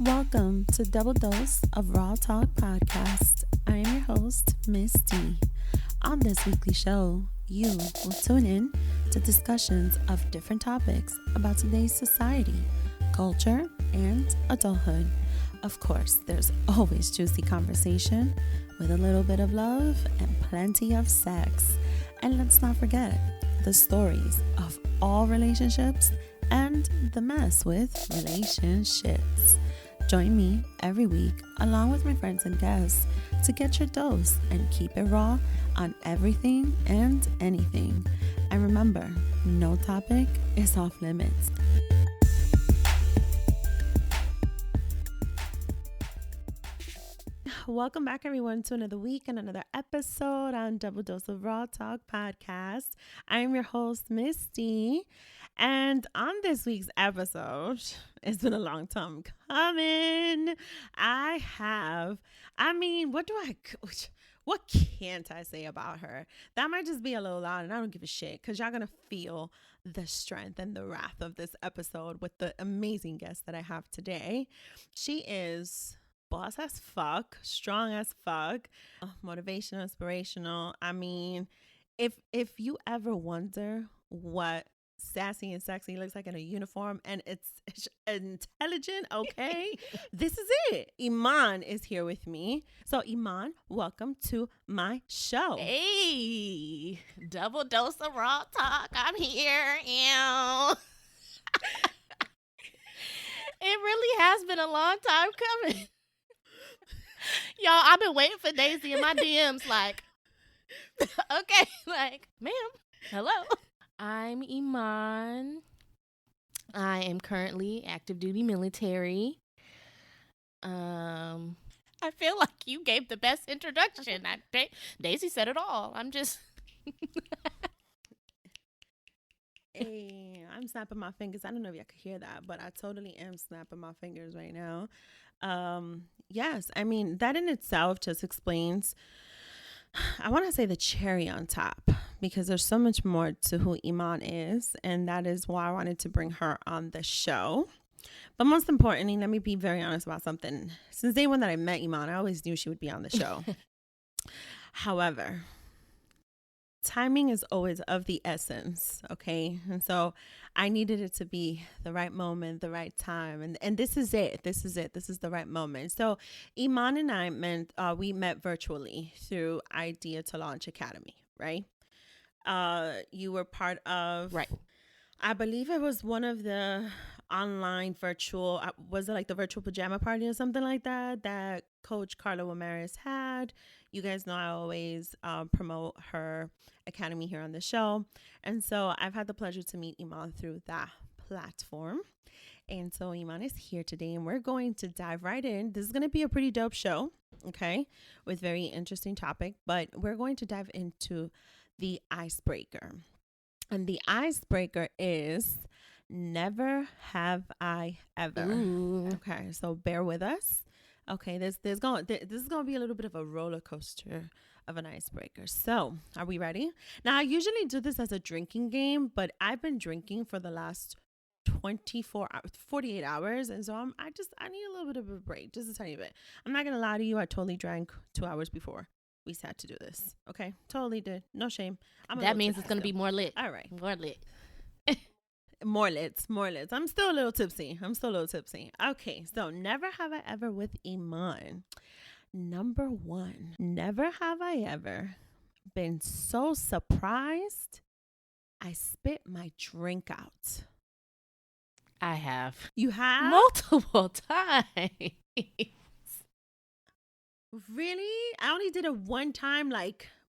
Welcome to Double Dose of Raw Talk Podcast. I am your host, Miss D. On this weekly show, you will tune in to discussions of different topics about today's society, culture, and adulthood. Of course, there's always juicy conversation with a little bit of love and plenty of sex. And let's not forget the stories of all relationships and the mess with relationships. Join me every week along with my friends and guests to get your dose and keep it raw on everything and anything. And remember, no topic is off limits. Welcome back, everyone, to another week and another episode on Double Dose of Raw Talk Podcast. I am your host, Misty, and on this week's episode, it's been a long time coming. What can't I say about her? That might just be a little loud, and I don't give a shit, because y'all gonna feel the strength and the wrath of this episode with the amazing guest that I have today. She is boss as fuck, strong as fuck, motivational, inspirational. I mean, if you ever wonder what sassy and sexy looks like in a uniform and it's intelligent, okay, this is it. Iman is here with me. So Iman, welcome to my show. Hey, double dose of raw talk. I'm here. Ew. It really has been a long time coming. Y'all, I've been waiting for Daisy in my DMs like, okay, like, ma'am, hello. I'm Iman. I am currently active duty military. I feel like you gave the best introduction. Daisy said it all. I'm just... Hey, I'm snapping my fingers. I don't know if y'all could hear that, but I totally am snapping my fingers right now. Yes, I mean, that in itself just explains, I want to say, the cherry on top, because there's so much more to who Iman is, and that is why I wanted to bring her on the show. But most importantly, let me be very honest about something. Since day one that I met Iman, I always knew she would be on the show. However, timing is always of the essence, okay? And so I needed it to be the right moment, the right time. And this is it. This is the right moment. So Iman and I we met virtually through Idea to Launch Academy, right? You were part of, Right. I believe it was one of the online virtual, was it like the virtual pajama party or something like that, that Coach Carla Ramirez had. You guys know I always promote her academy here on the show. And so I've had the pleasure to meet Iman through that platform. And so Iman is here today, and we're going to dive right in. This is going to be a pretty dope show, okay, with very interesting topic. But we're going to dive into the icebreaker. And the icebreaker is never have I ever. Ooh. Okay, so bear with us. Okay, this is going to be a little bit of a roller coaster of an icebreaker. So, are we ready? Now, I usually do this as a drinking game, but I've been drinking for the last 48 hours, and so I need a little bit of a break, just a tiny bit. I'm not gonna lie to you, I totally drank 2 hours before we sat to do this. Okay, totally did. No shame. That means it's gonna be more lit. All right, More lit. more lits. I'm still a little tipsy. Okay, so never have I ever with Iman. Number 1, never have I ever been so surprised I spit my drink out. I have. You have? Multiple times. Really? I only did it one time,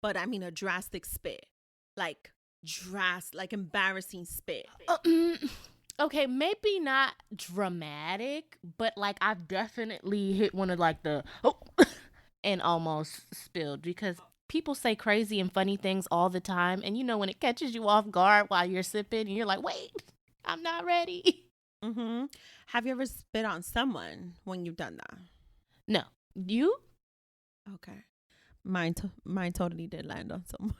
but I mean a drastic spit. Like embarrassing spit. Okay, maybe not dramatic, but I've definitely hit one of and almost spilled, because people say crazy and funny things all the time, and when it catches you off guard while you're sipping and you're like, wait, I'm not ready. Mm-hmm. Have you ever spit on someone when you've done that? No. You? Okay. Mine totally did land on someone.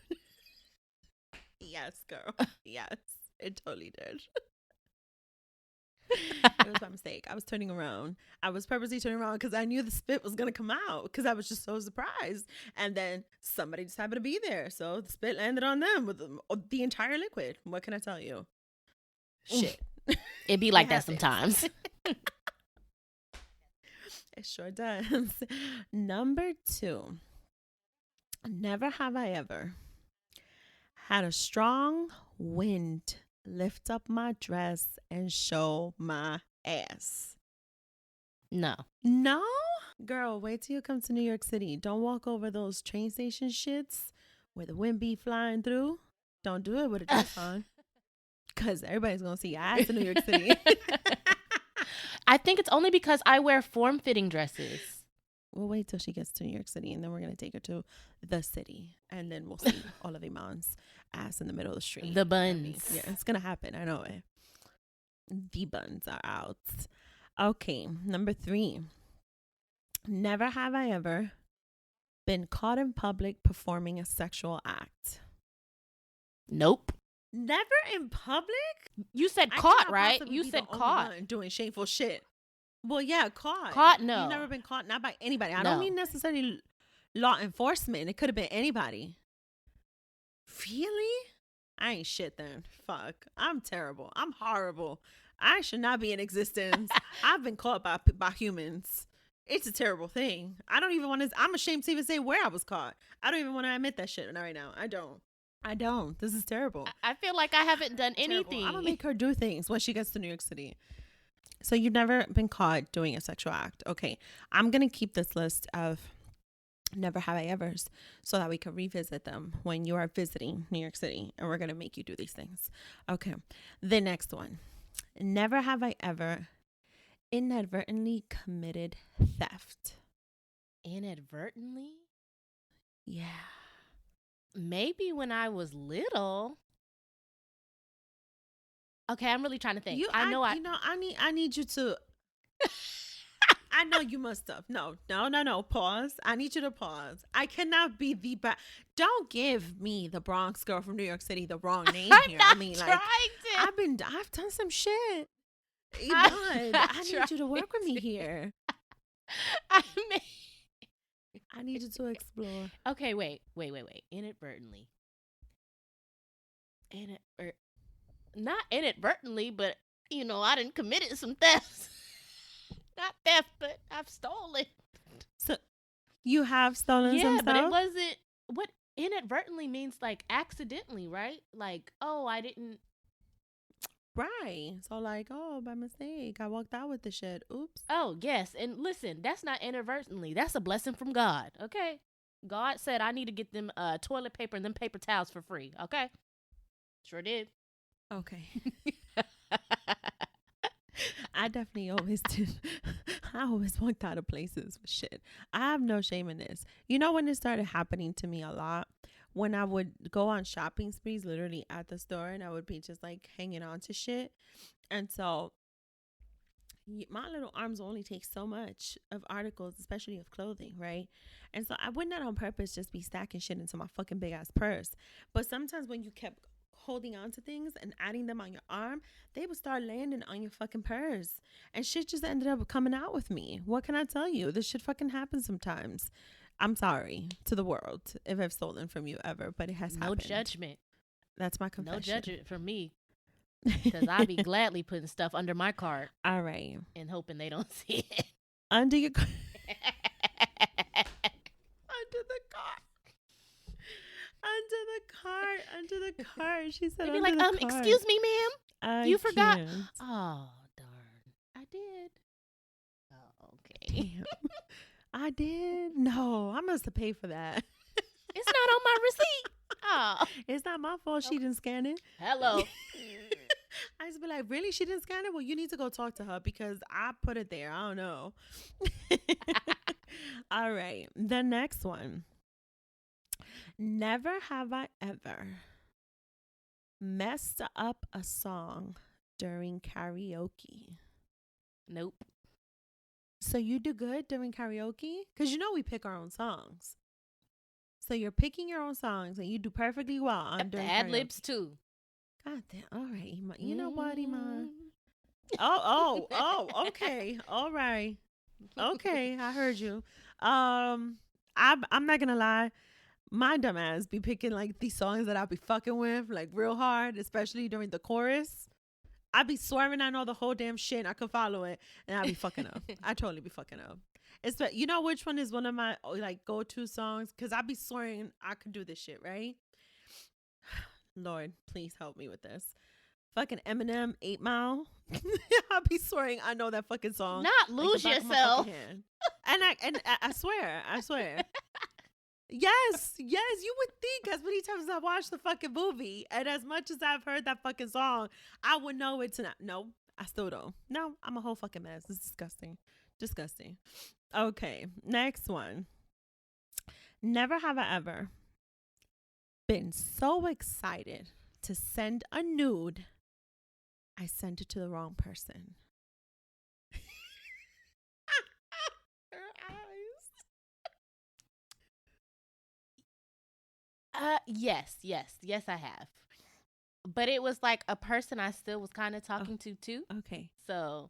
Yes, girl. Yes, it totally did. It was by mistake. I was turning around. I was purposely turning around because I knew the spit was gonna come out because I was just so surprised. And then somebody just happened to be there, so the spit landed on them with the entire liquid. What can I tell you? Shit. It be like that sometimes. It sure does. Number 2. Never have I ever had a strong wind lift up my dress and show my ass. No. No? Girl, wait till you come to New York City. Don't walk over those train station shits where the wind be flying through. Don't do it with a dress on. Because everybody's going to see your ass in New York City. I think it's only because I wear form-fitting dresses. We'll wait till she gets to New York City, and then we're going to take her to the city. And then we'll see all of Iman's ass in the middle of the street. The buns. Yeah, it's going to happen. I know it. The buns are out. Okay, number 3. Never have I ever been caught in public performing a sexual act. Nope. Never in public? You said caught, right? You said caught. Doing shameful shit. Well, yeah, caught. Caught, no. You've never been caught, not by anybody. I No. don't mean necessarily law enforcement. It could have been anybody. Really? I ain't shit then. Fuck. I'm terrible. I'm horrible. I should not be in existence. I've been caught by humans. It's a terrible thing. I don't even want to. I'm ashamed to even say where I was caught. I don't even want to admit that shit right now. I don't. This is terrible. I feel like I haven't done Terrible. anything. I'm going to make her do things when she gets to New York City. So you've never been caught doing a sexual act. Okay. I'm going to keep this list of never have I ever's so that we can revisit them when you are visiting New York City, and we're going to make you do these things. Okay. The next one. Never have I ever inadvertently committed theft. Inadvertently? Yeah. Maybe when I was little. Okay, I'm really trying to think. I need you to. I know you must have. No. Pause. I need you to pause. I cannot be the bad. Don't give me, the Bronx girl from New York City, the wrong name here. I mean, like, I've done some shit. Iman, I need you to work with me here. I need you to explore. Okay, wait. Inadvertently. Not inadvertently, but I didn't committed some thefts. Not theft, but I've stolen. So you have stolen some stuff? Yeah, but it wasn't. What inadvertently means, like accidentally, right? Like, oh, I didn't. Right. So like, oh, by mistake, I walked out with the shit. Oops. Oh, yes. And listen, that's not inadvertently. That's a blessing from God. Okay. God said I need to get them toilet paper and them paper towels for free. Okay. Sure did. Okay. I definitely always did. I always walked out of places with shit. I have no shame in this. You know when it started happening to me a lot? When I would go on shopping sprees literally at the store, and I would be just like hanging on to shit. And so my little arms only take so much of articles, especially of clothing, right? And so I would not on purpose just be stacking shit into my fucking big ass purse. But sometimes when you kept holding on to things and adding them on your arm, they would start landing on your fucking purse. And shit just ended up coming out with me. What can I tell you? This shit fucking happens sometimes. I'm sorry to the world if I've stolen from you ever, but it has happened. No judgment. That's my confession. No judgment from me. Because I'd be gladly putting stuff under my cart. All right. And hoping they don't see it. Under your cart. Under the cart. She said, they'd be like, excuse me, ma'am. You forgot. Can't. Oh, darn. I did. Oh, okay. Damn. I did? No, I must have paid for that. It's not on my receipt. Oh. It's not my fault she didn't scan it. Hello. I just be like, really? She didn't scan it? Well, you need to go talk to her because I put it there. I don't know. All right. The next one. Never have I ever messed up a song during karaoke. Nope. So you do good during karaoke? Because we pick our own songs. So you're picking your own songs and you do perfectly well on the ad libs too. God damn. All right, Iman. You know what, Iman? Okay. All right. Okay, I heard you. I'm not gonna lie. My dumb ass be picking like these songs that I'll be fucking with like real hard, especially during the chorus. I be swearing I know the whole damn shit and I can follow it, and I be fucking up. I totally be fucking up. It's you know which one is one of my like go to songs because I be swearing I could do this shit right. Lord, please help me with this. Fucking Eminem, 8 Mile. I be swearing I know that fucking song Not like the lose back of my fucking yourself. hand. And I swear. Yes, you would think as many times as I watched the fucking movie and as much as I've heard that fucking song, I would know it's not. No, I still don't. No, I'm a whole fucking mess. It's disgusting. Disgusting. Okay, next one. Never have I ever been so excited to send a nude, I sent it to the wrong person. Her eyes. Yes, I have. But it was like a person I still was kind of talking to too. Okay. So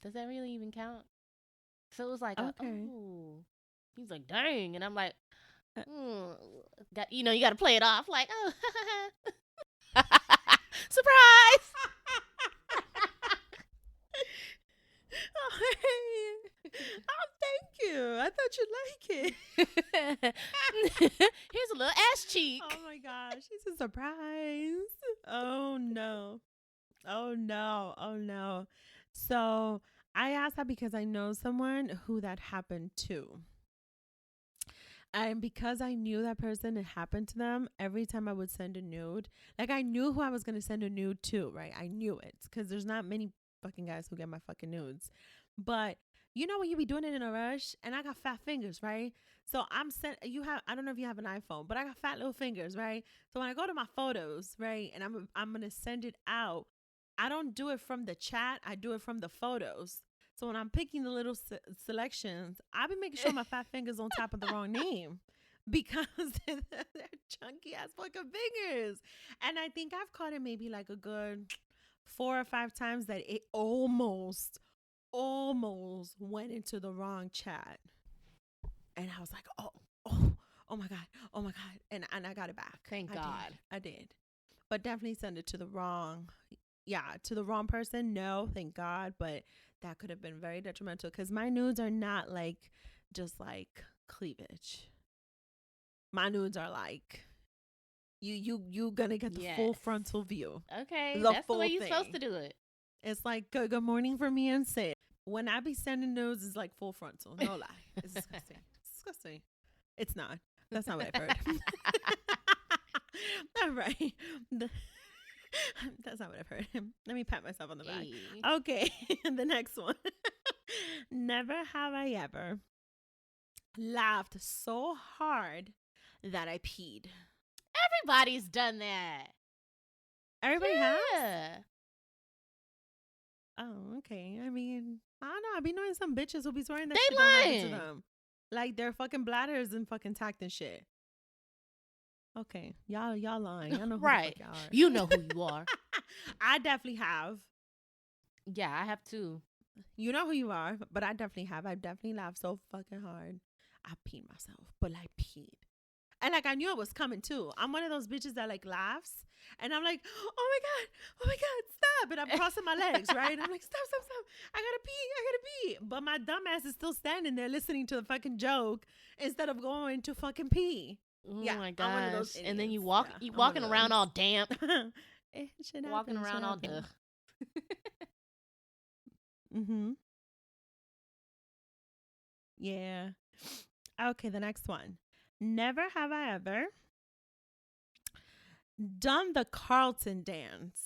does that really even count? So it was like, Okay. oh, he's like, dang, and I'm like, you got to play it off like, oh, surprise. Oh, hey. Oh, thank you. I thought you'd like it. Here's a little ass cheek. Oh my gosh, it's a surprise. Oh no. Oh no. Oh no. So I asked that because I know someone who that happened to. And because I knew that person, it happened to them, every time I would send a nude, like I knew who I was going to send a nude to, right? I knew it because there's not many fucking guys who get my fucking nudes. But you know when you be doing it in a rush, and I got fat fingers, right? So I'm sent. You have, I don't know if you have an iPhone, but I got fat little fingers, right? So when I go to my photos, right, and I'm gonna send it out, I don't do it from the chat. I do it from the photos. So when I'm picking the little selections, I've been making sure my fat fingers on top of the wrong name because they're chunky ass fucking fingers. And I think I've caught it maybe like a good 4 or 5 times that it almost went into the wrong chat. And I was like, oh my God. And I got it back. Thank God. I did. But definitely send it to the wrong, to the wrong person. No, thank God. But that could have been very detrimental because my nudes are not like just like cleavage. My nudes are like you gonna get the full frontal view. Okay, that's the way you're supposed to do it. It's like good morning for me and Sid. When I be sending nudes, it's like full frontal. No lie, it's disgusting. It's disgusting. It's not. That's not what I've heard. All right. That's not what I've heard. Let me pat myself on the back. Hey. Okay, the next one. Never have I ever laughed so hard that I peed. Everybody's done that. Everybody has? Oh, okay. I mean, I don't know. I be knowing some bitches who be swearing that They shit don't happen lying to them. Like their fucking bladders and fucking tact and shit. Okay, y'all lying. I know who right. the fuck y'all are. You know who you are. I definitely have. Yeah, I have too. You know who you are, but I definitely have. I definitely laughed so fucking hard. I peed myself, but like peed. And like I knew it was coming too. I'm one of those bitches that like laughs and I'm like, oh my God, stop. And I'm crossing my legs, right? I'm like, stop. I gotta pee. But my dumb ass is still standing there listening to the fucking joke instead of going to fucking pee. Oh yeah, my gosh. And then you I'm walking around all damp. Walking around all duh. Mm-hmm. Yeah. Okay, the next one. Never have I ever done the Carlton dance.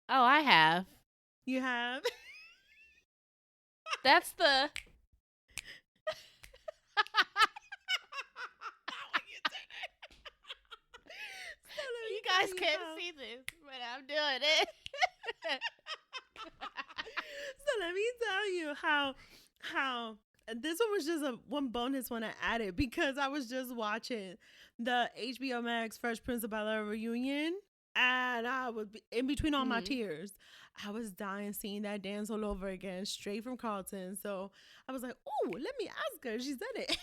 Oh, I have. You have? That's the you guys can't see this, but I'm doing it. So let me tell you how this one was just one bonus one I added because I was just watching the HBO Max Fresh Prince of Bel-Air reunion. And I was in between all my Mhm. tears. I was dying seeing that dance all over again, straight from Carlton. So I was like, "Oh, let me ask her." She said it.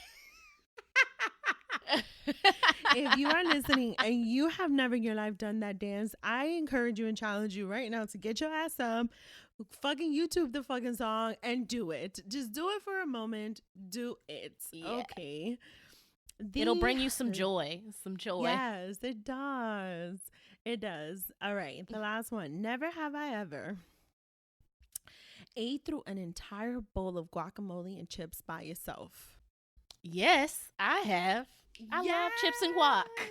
If you are listening and you have never in your life done that dance, I encourage you and challenge you right now to get your ass up, fucking YouTube the fucking song and do it. Just do it for a moment. Do it. Yeah. Okay. It'll The bring you some joy. Some joy. Yes, it does. It does. All right. The last one. Never have I ever ate through an entire bowl of guacamole and chips by yourself. Yes, I have. I love chips and guac. Yes.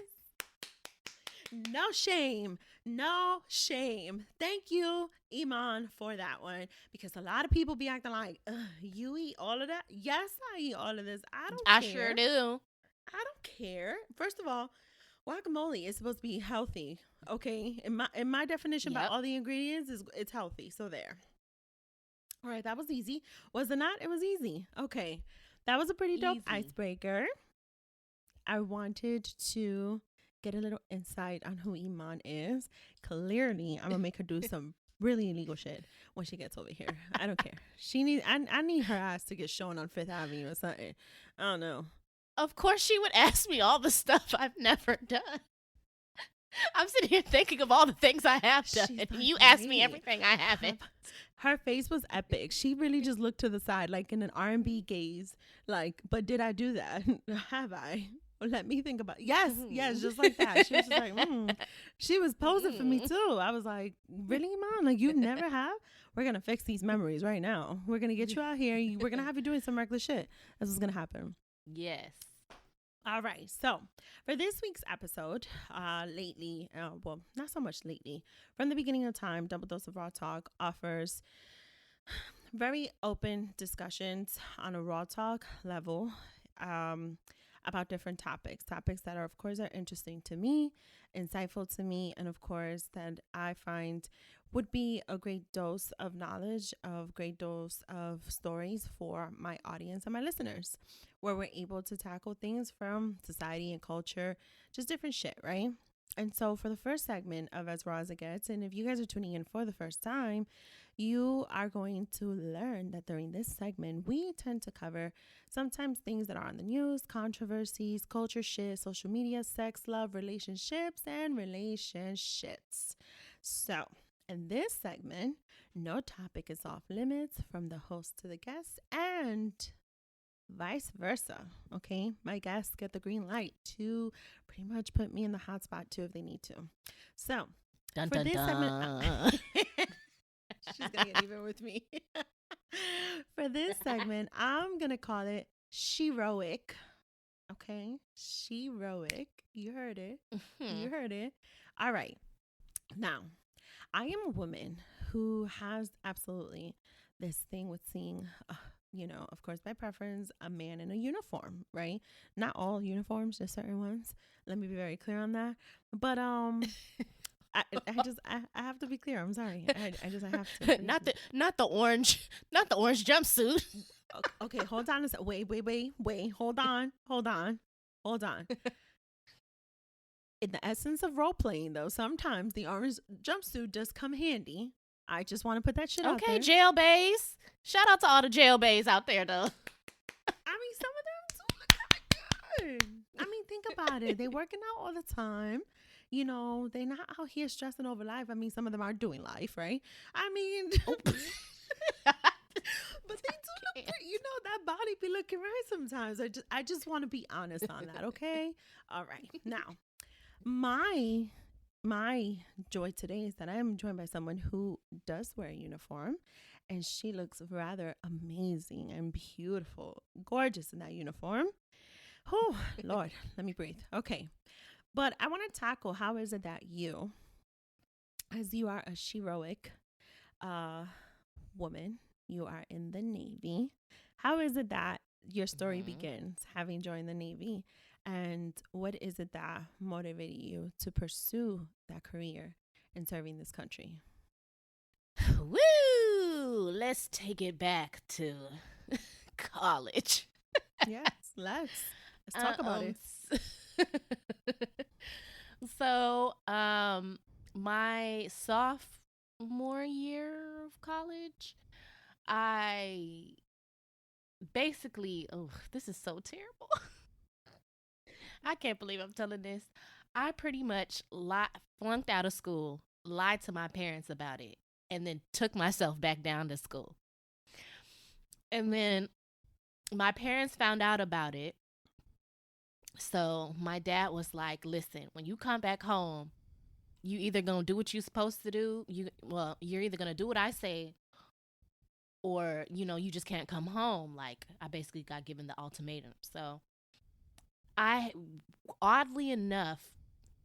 No shame. No shame. Thank you, Iman, for that one. Because a lot of people be acting like, you eat all of that? Yes, I eat all of this. I don't I care. sure do. I don't care. First of all, guacamole is supposed to be healthy. Okay. In my definition by Yep. all the ingredients is it's healthy. So there. All right, that was easy. Was it not? It was easy. Okay. That was a pretty dope Easy. icebreaker. I wanted to get a little insight on who Iman is. Clearly, I'm gonna make her do some really illegal shit when she gets over here. I don't care. I need her ass to get shown on Fifth Avenue or something. I don't know. Of course, she would ask me all the stuff I've never done. I'm sitting here thinking of all the things I have done. She's And like, you asked me "Wait." everything I haven't. Her face was epic. She really just looked to the side, like in an R&B gaze. Like, but did I do that? Have I? Well, let me think about it. Yes, yes, just like that. She was just like, She was posing for me too. I was like, really, Mom? Like, you never have? We're going to fix these memories right now. We're going to get you out here. We're going to have you doing some reckless shit. That's what's going to happen. Yes. All right. So for this week's episode, lately, well, not so much lately, from the beginning of time, Double Dose of Raw Talk offers very open discussions on a raw talk level about different topics that are, of course, are interesting to me, insightful to me, and of course that I find would be a great dose of knowledge, of great dose of stories for my audience and my listeners, where we're able to tackle things from society and culture, just different shit, right? And so for the first segment of As Raw as It Gets, and if you guys are tuning in for the first time, you are going to learn that during this segment, we tend to cover sometimes things that are on the news, controversies, culture shit, social media, sex, love, relationships, and relationships. So, in this segment, no topic is off limits from the host to the guest and vice versa. Okay, my guests get the green light to pretty much put me in the hot spot too if they need to. So, Dun, for dun, this dun. segment, she's gonna get even with me. For this segment, I'm gonna call it She-Roic. Okay, She-Roic. You heard it. You heard it. All right. Now, I am a woman who has absolutely this thing with seeing, of course, by preference, a man in a uniform, right? Not all uniforms, just certain ones. Let me be very clear on that. But I have to be clear. I'm sorry. I have to. not the orange jumpsuit. Okay, hold on a sec. Wait. Hold on. In the essence of role playing, though, sometimes the orange jumpsuit does come handy. I just want to put that shit out there. Okay, jail bays. Shout out to all the jail bays out there, though. I mean, some of them do look kind of good. I mean, think about it. They working out all the time. You know, they're not out here stressing over life. I mean, some of them are doing life, right? I mean, but they do look good. You know, that body be looking right sometimes. I just want to be honest on that, okay? All right. Now, my joy today is that I am joined by someone who does wear a uniform, and she looks rather amazing and beautiful, gorgeous in that uniform. Oh, Lord, let me breathe. Okay. But I want to tackle, how is it that you, as you are a She-Roic woman, you are in the Navy. How is it that your story begins having joined the Navy? And what is it that motivated you to pursue that career in serving this country? Woo! Let's take it back to college. Yes, let's talk about it. So, my sophomore year of college, I basically, oh, this is so terrible. I can't believe I'm telling this. I pretty much flunked out of school, lied to my parents about it, and then took myself back down to school. And then my parents found out about it. So my dad was like, "Listen, when you come back home, you either gonna do what you're supposed to do. You're either gonna do what I say, or you just can't come home." Like, I basically got given the ultimatum. So I, oddly enough,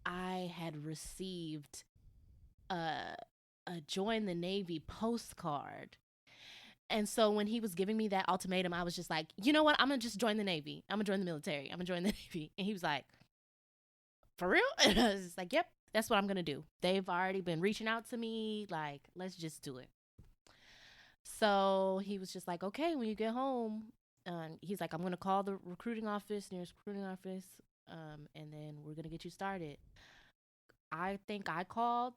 I had received a join the Navy postcard. And so when he was giving me that ultimatum, I was just like, you know what? I'm gonna just join the Navy. I'm gonna join the military. I'm gonna join the Navy. And he was like, for real? And I was just like, yep, that's what I'm gonna do. They've already been reaching out to me. Like, let's just do it. So he was just like, okay, when you get home, he's like, I'm gonna call the recruiting office, nearest recruiting office, and then we're gonna get you started. I think I called,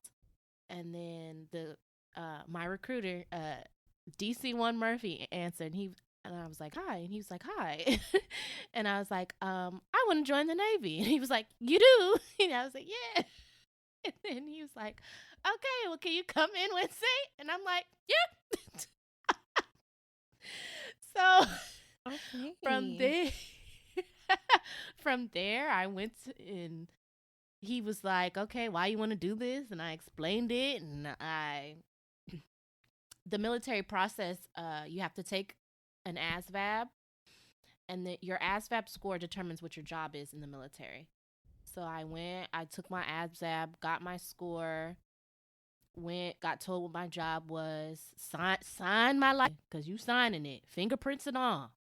and then the my recruiter, DC1 Murphy, answered. And I was like, hi, and he was like, hi, and I was like, I want to join the Navy, and he was like, you do, and I was like, yeah, and then he was like, okay, well, can you come in Wednesday? And I'm like, yeah. So from Okay. there, from there, I went and he was like, okay, why you want to do this? And I explained it, and the military process, you have to take an ASVAB, and your ASVAB score determines what your job is in the military. So I took my ASVAB, got my score, got told what my job was, sign my life, because you signing it, fingerprints and all.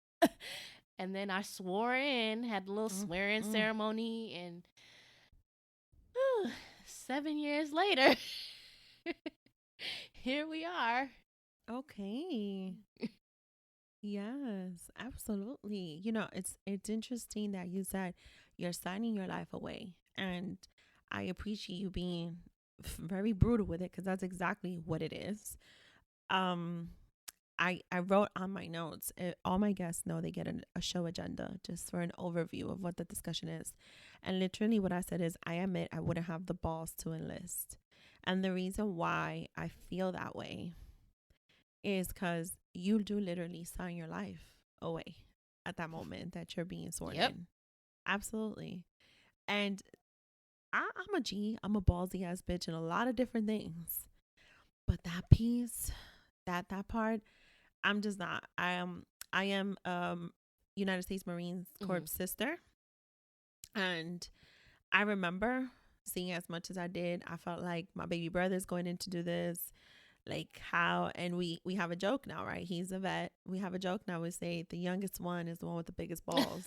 And then I swore in, had a little swearing Mm-mm. ceremony, and 7 years later, here we are. Okay. Yes, absolutely. It's interesting that you said you're signing your life away, and I appreciate you being very brutal with it because that's exactly what it is. Um, I wrote on my notes. All my guests know they get a show agenda just for an overview of what the discussion is, and literally what I said is I admit I wouldn't have the balls to enlist, and the reason why I feel that way is because you do literally sign your life away at that moment that you're being sworn Yep. in. Absolutely. And I'm a G, I'm a ballsy ass bitch in a lot of different things. But that piece, that part, I'm just not. I am United States Marines Corps Mm-hmm. sister. And I remember seeing as much as I did, I felt like my baby brother's going in to do this, like how, and we have a joke now, right? He's a vet. We have a joke now. We say the youngest one is the one with the biggest balls.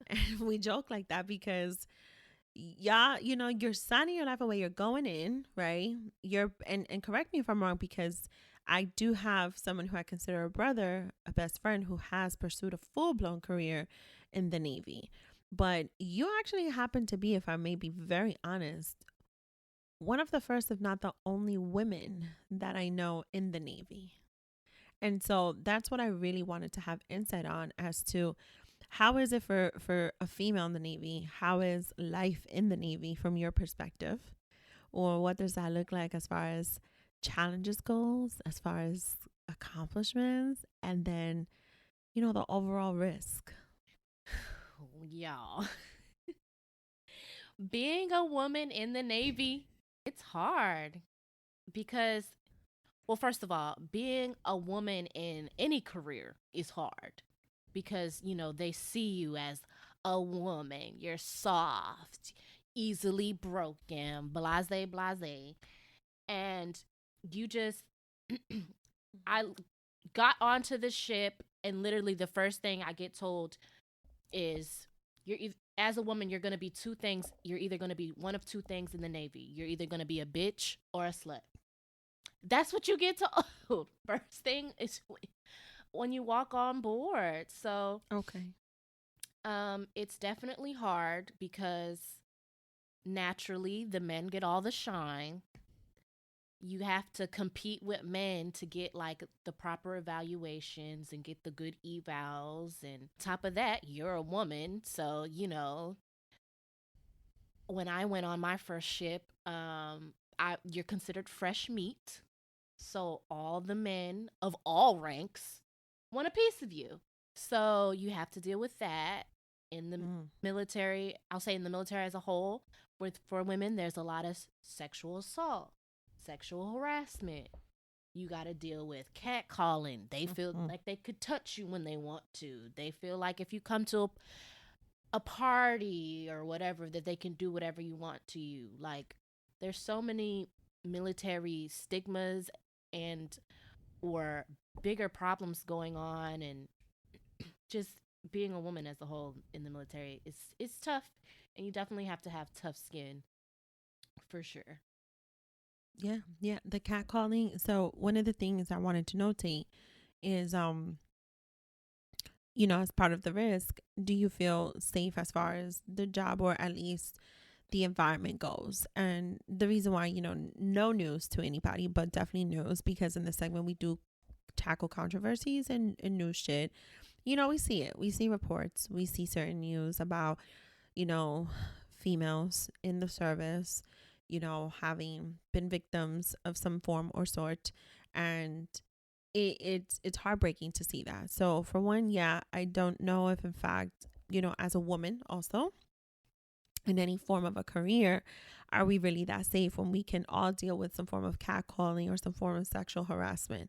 And we joke like that because yeah, you're signing your life away. You're going in, right? And correct me if I'm wrong, because I do have someone who I consider a brother, a best friend, who has pursued a full-blown career in the Navy. But you actually happen to be, if I may be very honest, one of the first, if not the only women that I know in the Navy. And so that's what I really wanted to have insight on as to how is it for a female in the Navy? How is life in the Navy from your perspective? Or what does that look like as far as challenges goes, as far as accomplishments, and then, the overall risk? Y'all, being a woman in the Navy, it's hard because, well, first of all, being a woman in any career is hard because, they see you as a woman. You're soft, easily broken, blase, blase. And you just, I got onto the ship, and literally the first thing I get told is, as a woman, you're going to be two things. You're either going to be one of two things in the Navy. You're either going to be a bitch or a slut. That's what you get told. First thing is when you walk on board. So, Okay. it's definitely hard because naturally the men get all the shine. you have to compete with men to get like the proper evaluations and get the good evals. And top of that, you're a woman. So, when I went on my first ship, you're considered fresh meat. So all the men of all ranks want a piece of you. So you have to deal with that. In the Mm. military, I'll say in the military as a whole, for women, there's a lot of sexual assault, sexual harassment. You got to deal with catcalling. They feel Mm. like they could touch you when they want to. They feel like if you come to a party or whatever, that they can do whatever you want to you. Like, there's so many military stigmas and or bigger problems going on, and just being a woman as a whole in the military is it's tough, and you definitely have to have tough skin for sure. Yeah, yeah. The catcalling. So one of the things I wanted to notate is, as part of the risk, do you feel safe as far as the job or at least the environment goes? And the reason why, no news to anybody, but definitely news, because in the segment we do tackle controversies and news shit. We see it. We see reports. We see certain news about, you know, females in the service, having been victims of some form or sort. And it's heartbreaking to see that. So for one, yeah, I don't know if in fact, as a woman also in any form of a career, are we really that safe when we can all deal with some form of catcalling or some form of sexual harassment?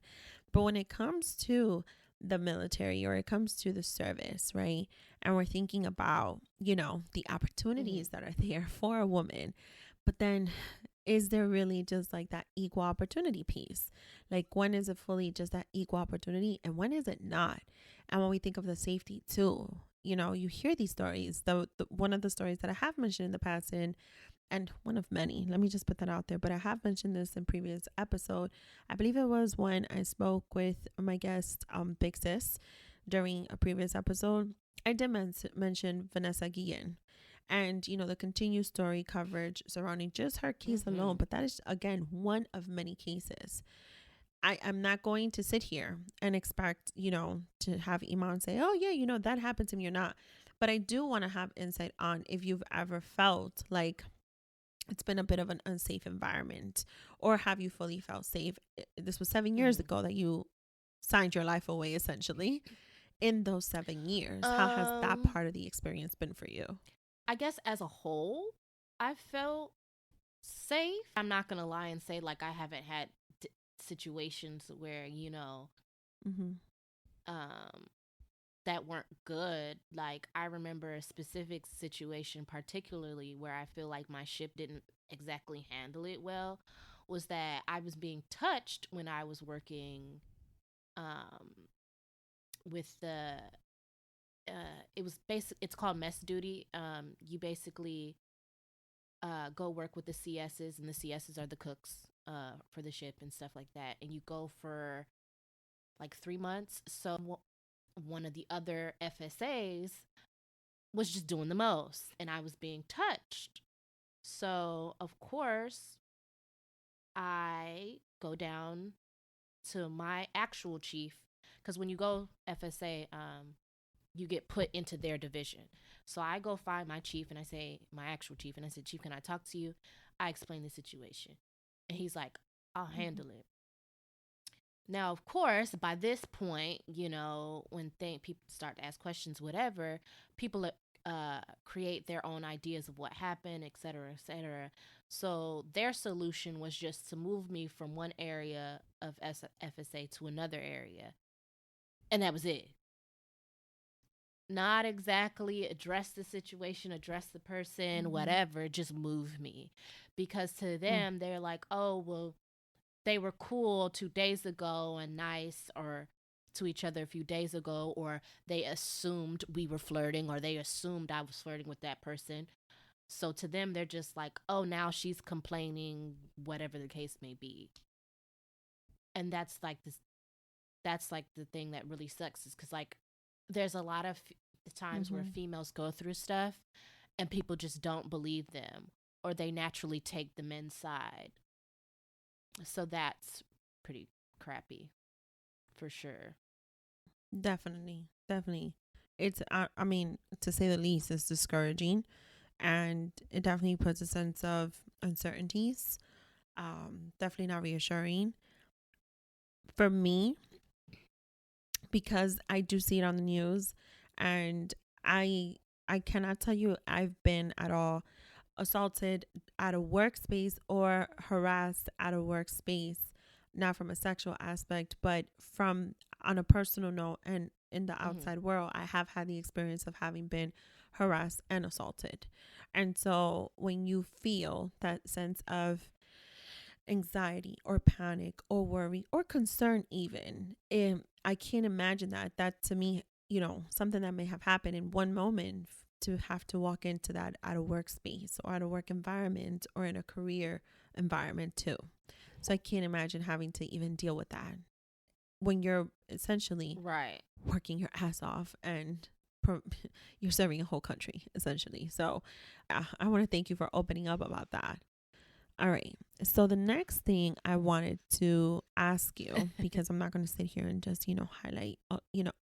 But when it comes to the military or it comes to the service, right? And we're thinking about, the Mm-hmm. opportunities that are there for a woman, but then is there really just like that equal opportunity piece? Like, when is it fully just that equal opportunity and when is it not? And when we think of the safety too, you hear these stories. The one of the stories that I have mentioned in the past, and one of many, let me just put that out there, but I have mentioned this in previous episode. I believe it was when I spoke with my guest, Big Sis, during a previous episode. I did mention Vanessa Guillen and, the continued story coverage surrounding just her case Mm-hmm. alone. But that is, again, one of many cases. I'm not going to sit here and expect, to have Iman say, oh, yeah, that happened to me or not. But I do want to have insight on if you've ever felt like it's been a bit of an unsafe environment, or have you fully felt safe? This was 7 years Mm-hmm. ago that you signed your life away, essentially. In those 7 years, how has that um part of the experience been for you? I guess as a whole, I felt safe. I'm not gonna lie and say like I haven't had situations where Mm-hmm. um that weren't good. Like, I remember a specific situation particularly where I feel like my ship didn't exactly handle it well, was that I was being touched when I was working um with the it was basic it's called mess duty. You basically go work with the CSs, and the CSs are the cooks for the ship and stuff like that, and you go for like 3 months. So one of the other FSAs was just doing the most, and I was being touched. So, of course, I go down to my actual chief, because when you go FSA, you get put into their division. So I go find my chief and I say, my actual chief, and I said, Chief, can I talk to you? I explain the situation. And he's like, I'll Mm-hmm. handle it. Now, of course, by this point, when people start to ask questions, whatever, people create their own ideas of what happened, et cetera, et cetera. So their solution was just to move me from one area of FSA to another area. And that was it. Not exactly address the situation, address the person, Mm-hmm. whatever, just move me. Because to Mm. them, they're like, oh, well, they were cool 2 days ago and nice or to each other a few days ago, or they assumed we were flirting, or they assumed I was flirting with that person. So to them, they're just like, oh, now she's complaining, whatever the case may be. And that's like the thing that really sucks, is because like there's a lot of times where Mm-hmm. females go through stuff and people just don't believe them, or they naturally take the men's side. So that's pretty crappy for sure. Definitely, definitely. I mean, to say the least, it's discouraging, and it definitely puts a sense of uncertainties. Definitely not reassuring for me, because I do see it on the news, and I I cannot tell you I've been at all assaulted at a workspace or harassed at a workspace, not from a sexual aspect, but from on a personal note and in the Mm-hmm. outside world, I have had the experience of having been harassed and assaulted. And so when you feel that sense of anxiety or panic or worry or concern, even, I can't imagine that to me, something that may have happened in one moment, to have to walk into that at a workspace or at a work environment or in a career environment too. So I can't imagine having to even deal with that when you're essentially Right. working your ass off and you're serving a whole country essentially. So yeah, I want to thank you for opening up about that. All right. So the next thing I wanted to ask you, because I'm not going to sit here and just, highlight,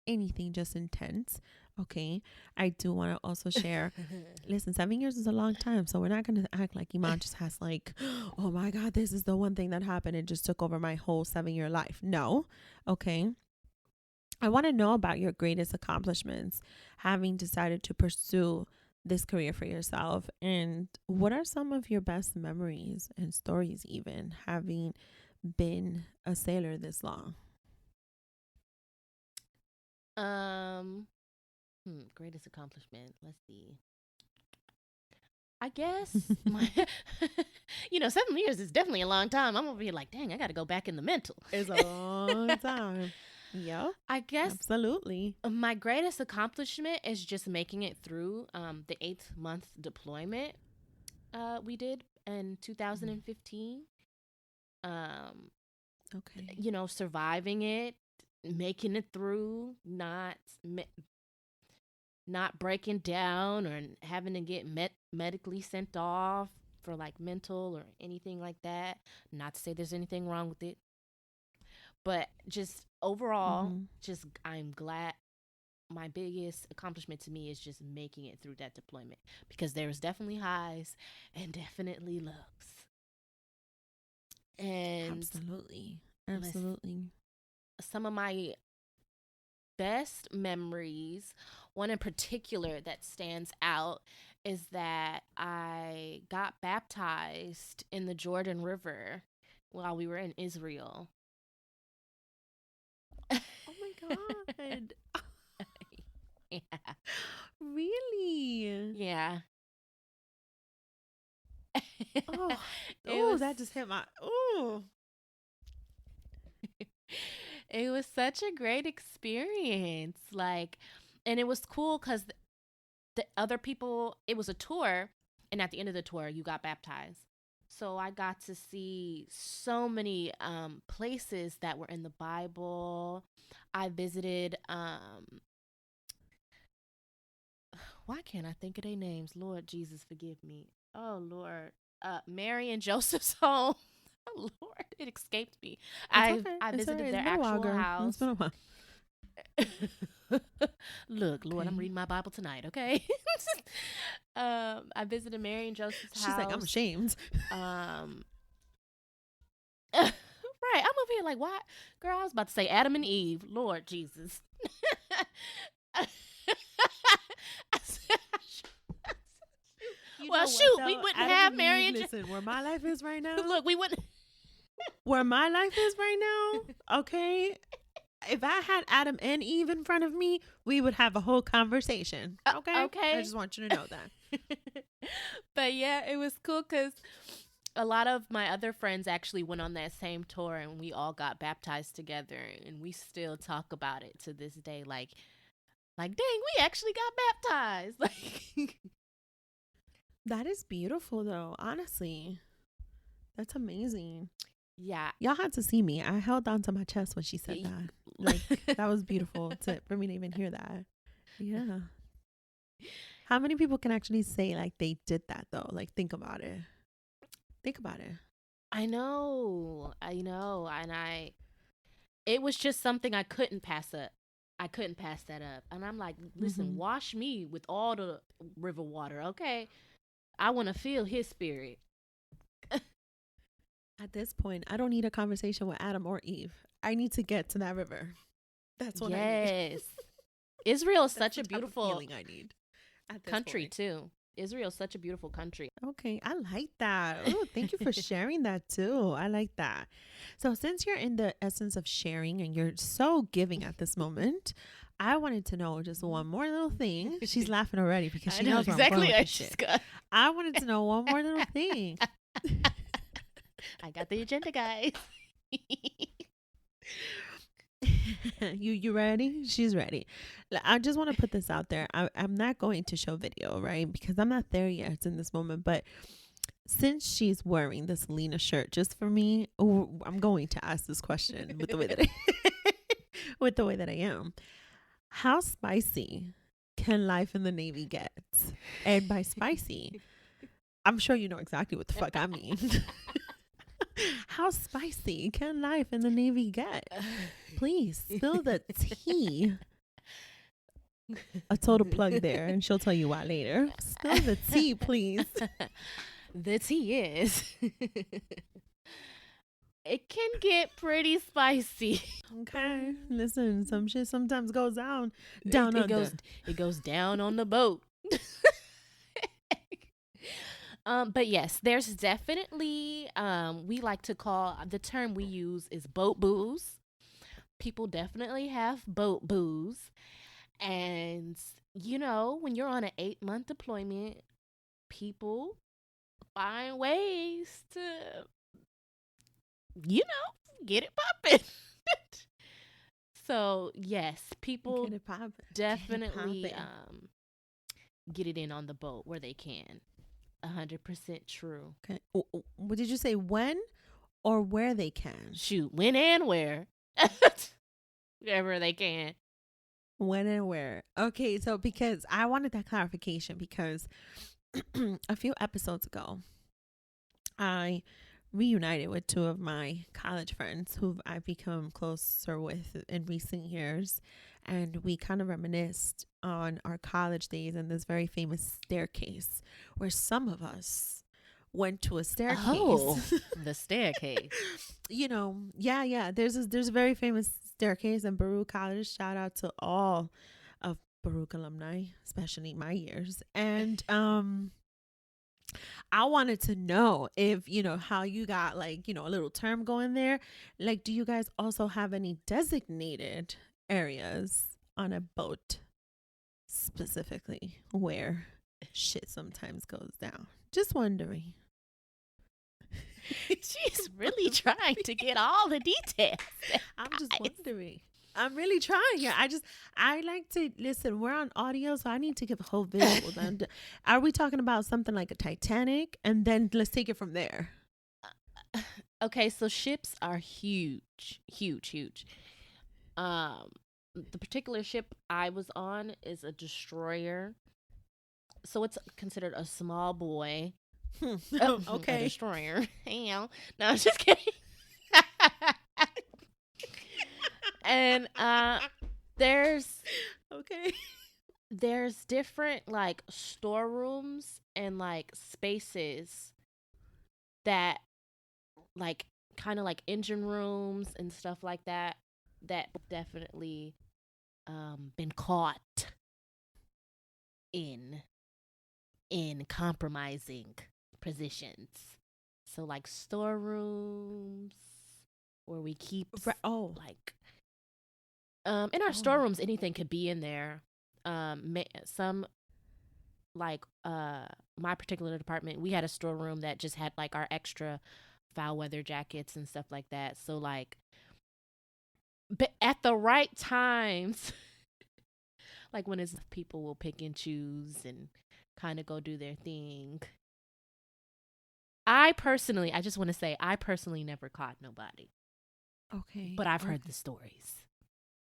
anything just intense. Okay. I do want to also share. Listen, 7 years is a long time. So we're not going to act like Iman just has like, oh my God, this is the one thing that happened. It just took over my whole 7 year life. No. Okay. I want to know about your greatest accomplishments having decided to pursue this career for yourself. And what are some of your best memories and stories, even having been a sailor this long? um, greatest accomplishment. Let's see. I guess my, 7 years is definitely a long time. I'm gonna be like, dang, I got to go back in the mental. It's a long time. Yep, I guess absolutely. my greatest accomplishment is just making it through the 8th month deployment we did in Mm, 2015. Um, okay. surviving it, making it through, not breaking down or having to get medically sent off for like mental or anything like that. Not to say there's anything wrong with it, but just overall, Mm-hmm. just I'm glad. My biggest accomplishment to me is just making it through that deployment, because there's definitely highs and definitely lows. And Absolutely. let's, Absolutely. some of my best memories, one in particular that stands out, is that I got baptized in the Jordan River while we were in Israel. Oh my God. Yeah. Really? Yeah. Oh, It oh, was that just hit my. Oh, it was such a great experience. Like, and it was cool cuz the other people, it was a tour, and at the end of the tour you got baptized. So I got to see so many places that were in the Bible. I visited why can't I think of their names? Lord Jesus, forgive me. Oh Lord, Mary and Joseph's home. Oh Lord, it escaped me. it's I okay. I It's all right. visited It's their been a while, actual girl. It's house. been a while. Look, Lord, I'm Okay. reading my Bible tonight, okay? I visited Mary and Joseph's She's like, I'm house. ashamed. Um, right, I'm over here like, what? Girl, I was about to say Adam and Eve. Lord Jesus. You Well, know what shoot, we though? wouldn't Adam have and Mary Eve. and Listen, where my life is right now, look, we wouldn't. where my life is right now. Okay. If I had Adam and Eve in front of me, we would have a whole conversation. Okay. I Okay. just want you to know that. But yeah, it was cool because a lot of my other friends actually went on that same tour, and we all got baptized together, and we still talk about it to this day. Like, dang, we actually got baptized. Like, That is beautiful though. Honestly, that's amazing. yeah. Y'all had to see me. I held on to my chest when she said that. Like that was beautiful for me to even hear that. Yeah. How many people can actually say like they did that though? Like think about it. Think about it. I know, and it was just something I couldn't pass up. I couldn't pass that up. And I'm like, listen, Hmm. wash me with all the river water, okay? I want to feel his spirit. At this point, I don't need a conversation with Adam or Eve. I need to get to that river. That's what I need. Yes. Israel is That's such the a type of beautiful feeling I need at this country, point. too. Israel is such a beautiful country. Okay, I like that. Oh, thank you for sharing that too. I like that. So, since you're in the essence of sharing and you're so giving at this moment, I wanted to know just one more little thing. She's laughing already because I she know knows where I'm going exactly with what this she's shit. got. I wanted to know one more little thing. I got the agenda, guys. You ready? She's ready. I just want to put this out there. I'm not going to show video, right? Because I'm not there yet in this moment. But since she's wearing this Lena shirt just for me, I'm going to ask this question with the way that with the way that I am. How spicy can life in the Navy get? And by spicy, I'm sure you know exactly what the fuck I mean. How spicy can life in the Navy get? Please spill the tea. A total plug there, and she'll tell you why later. Spill the tea, please. The tea is. It can get pretty spicy. Okay, listen, some shit sometimes goes down It, it under. goes it goes down on the boat. But yes, there's definitely we like to call the term we use is boat booze. People definitely have boat booze. And when you're on an 8-month deployment, people find ways to, get it popping. So yes, people Get it poppin'. definitely Get it poppin'. get it in on the boat where they can. 100% true. Okay. What did you say? When or where they can? Shoot, when and where. Wherever they can. When and where? Okay, so because I wanted that clarification because a few episodes ago, I reunited with two of my college friends who I've become closer with in recent years. And we kind of reminisced on our college days and this very famous staircase where some of us went to a staircase. Oh, the staircase. Yeah. There's a very famous staircase in Baruch College. Shout out to all of Baruch alumni, especially my years. And I wanted to know if, how you got like, a little term going there. Like, do you guys also have any designated areas on a boat specifically where shit sometimes goes down? Just wondering. She's really trying to get all the details. I'm just Guys. wondering. I'm really trying here. I like to listen. We're on audio, so I need to give a whole visual. Are we talking about something like a Titanic? And then let's take it from there. Okay, so ships are huge, huge, huge. Um, the particular ship I was on is a destroyer, so it's considered a small boy. A Okay. destroyer. No, I'm just kidding. And there's Okay. there's different like storerooms and like spaces that like kind of like engine rooms and stuff like that definitely been caught in compromising positions. So like storerooms where we keep Oh. like in our storerooms anything could be in there. Some like my particular department, we had a storeroom that just had like our extra foul weather jackets and stuff like that. So like, but at the right times, like when it's people will pick and choose and kind of go do their thing. I just want to say, I personally never caught nobody, Okay. but I've heard the stories.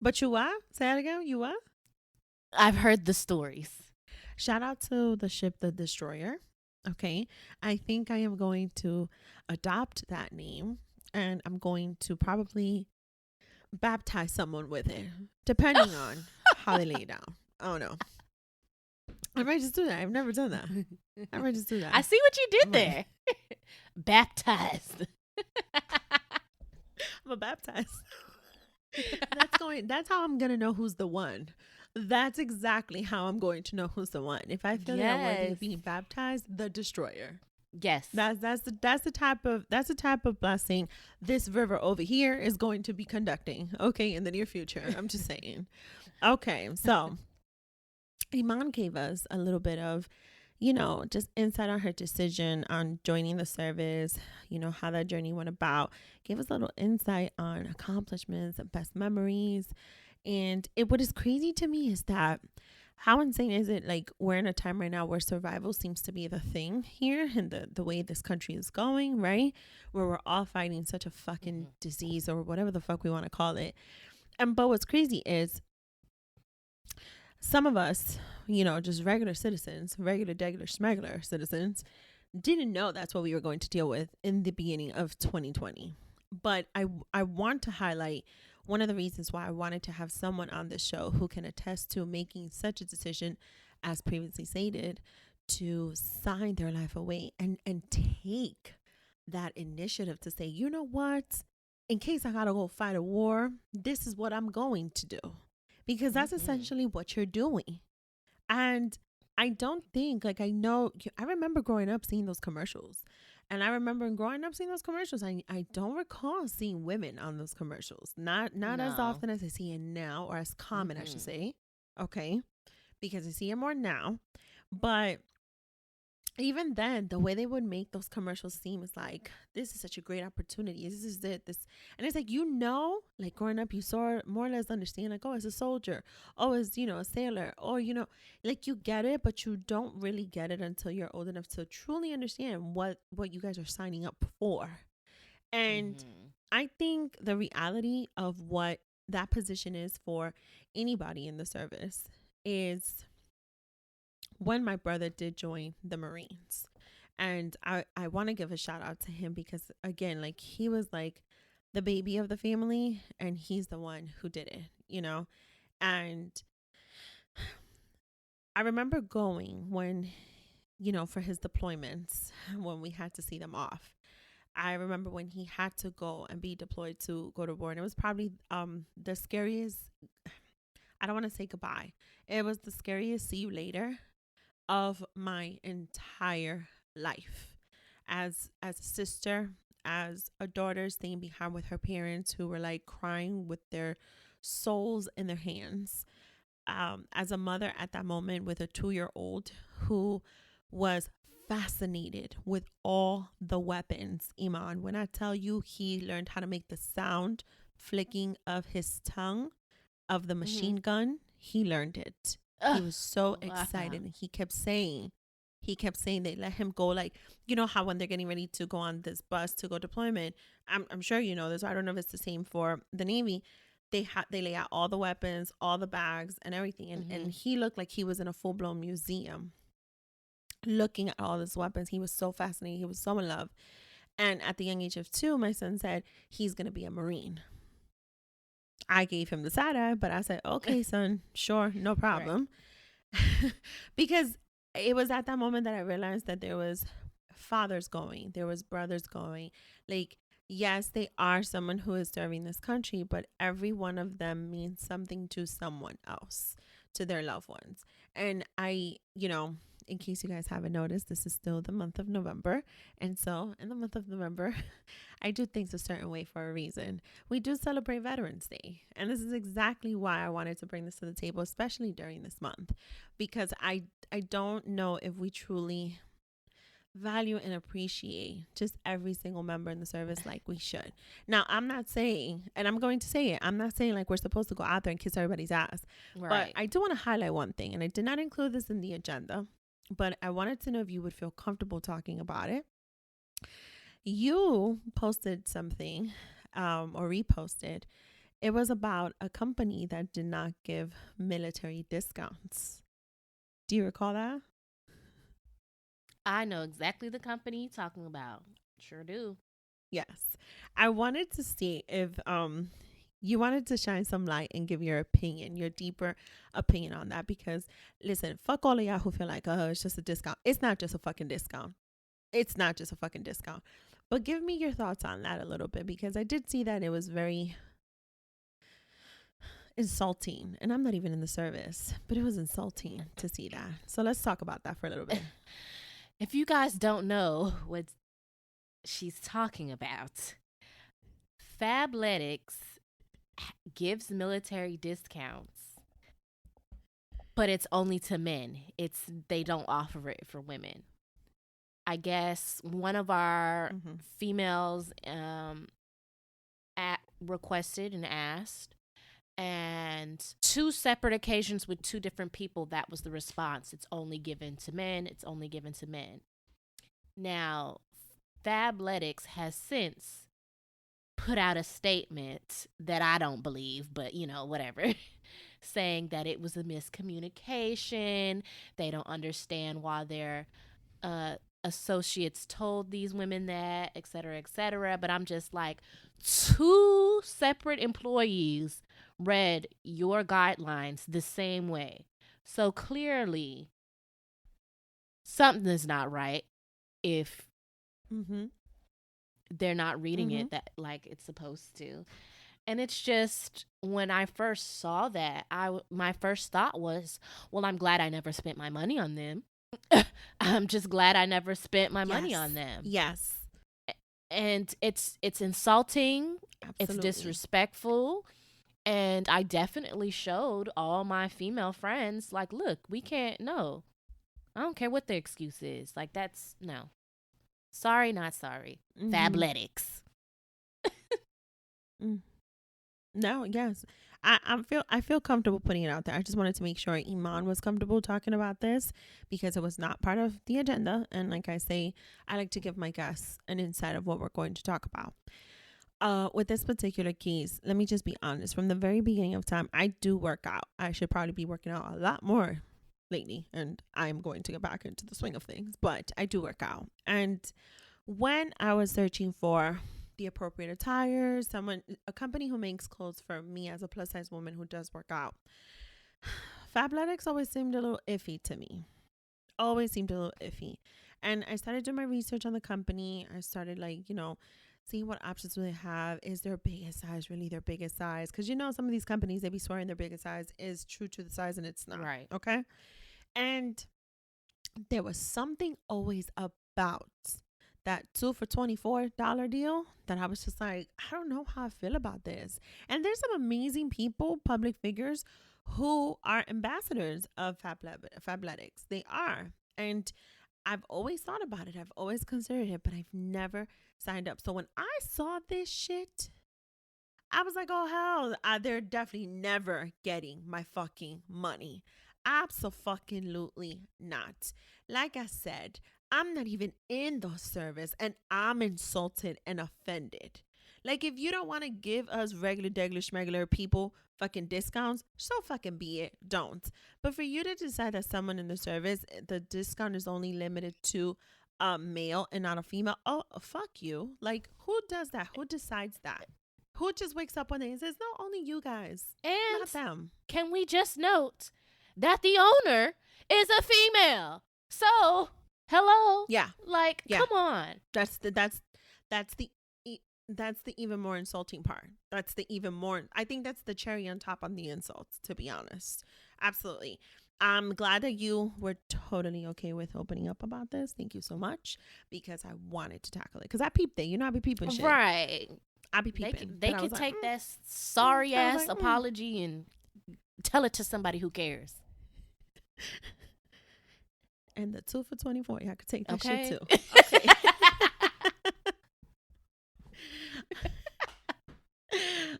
But you are? Say it again. You are? I've heard the stories. Shout out to the ship, the Destroyer. Okay. I think I am going to adopt that name, and I'm going to probably baptize someone with it, depending on how they lay it down. Oh no. I might just do that. I've never done that. I might just do I that. see what you I did might. there. Baptized. I'm a baptize. That's how I'm gonna know who's the one. That's exactly how I'm going to know who's the one. If I feel they are worthy Yes. of being baptized, the destroyer. Yes. That's the type of blessing this river over here is going to be conducting. Okay, in the near future. I'm just saying. Okay, so Iman gave us a little bit of, just insight on her decision on joining the service, how that journey went about. Gave us a little insight on accomplishments and best memories. And what is crazy to me is that how insane is it? Like, we're in a time right now where survival seems to be the thing here, and the way this country is going, right? Where we're all fighting such a fucking Mhm. disease or whatever the fuck we want to call it. And but what's crazy is some of us, just regular citizens, regular, degular, smuggler citizens, didn't know that's what we were going to deal with in the beginning of 2020. But I want to highlight one of the reasons why I wanted to have someone on this show who can attest to making such a decision, as previously stated, to sign their life away and take that initiative to say, you know what? In case I gotta go fight a war, this is what I'm going to do. Because that's Mhm. essentially what you're doing. And I don't think, like, I remember growing up seeing those commercials. And I remember growing up seeing those commercials. I don't recall seeing women on those commercials. Not as No. often as I see it now, or as common, I should Mhm. say. Okay. Because I see it more now. But even then, the way they would make those commercials seem is like, this is such a great opportunity. This is it. This, and it's like, like growing up, you saw more or less understand, like, oh, as a soldier, oh, as a sailor, or like you get it, but you don't really get it until you're old enough to truly understand what you guys are signing up for. And Mhm. I think the reality of what that position is for anybody in the service is when my brother did join the Marines. And I want to give a shout out to him because, again, like, he was like the baby of the family, and he's the one who did it. And I remember going when, for his deployments, when we had to see them off. I remember when he had to go and be deployed to go to war. And it was probably the scariest, I don't want to say goodbye. It was the scariest see you later of my entire life, as a sister, as a daughter staying behind with her parents who were like crying with their souls in their hands, as a mother at that moment with a 2-year old who was fascinated with all the weapons. Iman, when I tell you, he learned how to make the sound flicking of his tongue of the Mhm. machine gun. He learned it. He Ugh. was so Wow. excited, and he kept saying they let him go, like, how when they're getting ready to go on this bus to go deployment, I'm sure you know this. I don't know if it's the same for the Navy. They lay out all the weapons, all the bags, and everything, and Mhm. he looked like he was in a full-blown museum looking at all these weapons. He was so fascinated. He was so in love. And at the young age of 2, my son said he's going to be a Marine. I gave him the side eye, but I said, okay, son, sure, no Right. problem. Because it was at that moment that I realized that there was fathers going, there was brothers going. Like, yes, they are someone who is serving this country, but every one of them means something to someone else, to their loved ones. And in case you guys haven't noticed, this is still the month of November. And so in the month of November, I do things a certain way for a reason. We do celebrate Veterans Day. And this is exactly why I wanted to bring this to the table, especially during this month, because I don't know if we truly value and appreciate just every single member in the service like we should. Now, I'm not saying, and I'm going to say it, I'm not saying like we're supposed to go out there and kiss everybody's ass. But Right. I do want to highlight one thing, and I did not include this in the agenda, but I wanted to know if you would feel comfortable talking about it. You posted something, or reposted. It was about a company that did not give military discounts. Do you recall that? I know exactly the company you're talking about. Sure do. Yes. I wanted to see if you wanted to shine some light and give your opinion, your deeper opinion on that, because listen, fuck all of y'all who feel like, oh, it's just a discount. It's not just a fucking discount. It's not just a fucking discount. But give me your thoughts on that a little bit, because I did see that it was very insulting. And I'm not even in the service, but it was insulting to see that. So let's talk about that for a little bit. If you guys don't know what she's talking about, Fabletics gives military discounts, but it's only to men. They don't offer it for women. I guess one of our females requested and asked, and two separate occasions with two different people, that was the response. It's only given to men. It's only given to men. Now, Fabletics has since put out a statement that I don't believe, but whatever, saying that it was a miscommunication. They don't understand why their associates told these women that, et cetera, et cetera. But I'm just like, two separate employees read your guidelines the same way. So clearly, something is not right if they're not reading it that like it's supposed to. And it's just, when I first saw that, my first thought was, well, I'm glad I never spent my money on them. I'm just glad I never spent my money on them. Yes. And it's insulting. Absolutely. It's disrespectful. And I definitely showed all my female friends, like, look, we can't, no. I don't care what the excuse is. Like, that's, no. Sorry, not sorry. Fabletics. No, yes. I feel comfortable putting it out there. I just wanted to make sure Iman was comfortable talking about this, because it was not part of the agenda. And like I say, I like to give my guests an insight of what we're going to talk about. With this particular case, let me just be honest. From the very beginning of time, I do work out. I should probably be working out a lot more lately, and I'm going to get back into the swing of things, but I do work out. And when I was searching for the appropriate attire, a company who makes clothes for me as a plus size woman who does work out, Fabletics always seemed a little iffy to me. Always seemed a little iffy. And I started doing my research on the company. I started seeing what options do they have. Is their biggest size really their biggest size? Because some of these companies, they be swearing their biggest size is true to the size, and it's not. Right. Okay. And there was something always about that 2 for $24 deal that I was just like, I don't know how I feel about this. And there's some amazing people, public figures, who are ambassadors of Fabletics. They are. And I've always thought about it. I've always considered it, but I've never signed up. So when I saw this shit, I was like, oh, hell, they're definitely never getting my fucking money. Absolutely not. Like I said, I'm not even in the service, and I'm insulted and offended. Like, if you don't want to give us regular, schmegular people fucking discounts, so fucking be it. Don't. But for you to decide that someone in the service, the discount is only limited to a male and not a female, oh, fuck you. Like, who does that? Who decides that? Who just wakes up one day and says, no, only you guys, and not them? Can we just note that the owner is a female? So, hello? Yeah. Like, yeah. Come on. That's the even more insulting part. I think that's the cherry on top on the insults, to be honest. Absolutely. I'm glad that you were totally okay with opening up about this. Thank you so much, because I wanted to tackle it. Because I peeped it. I be peeping shit. Right. I be peeping. They can take that sorry ass apology and tell it to somebody who cares. And the 2 for $24, I could take that shit too. Okay.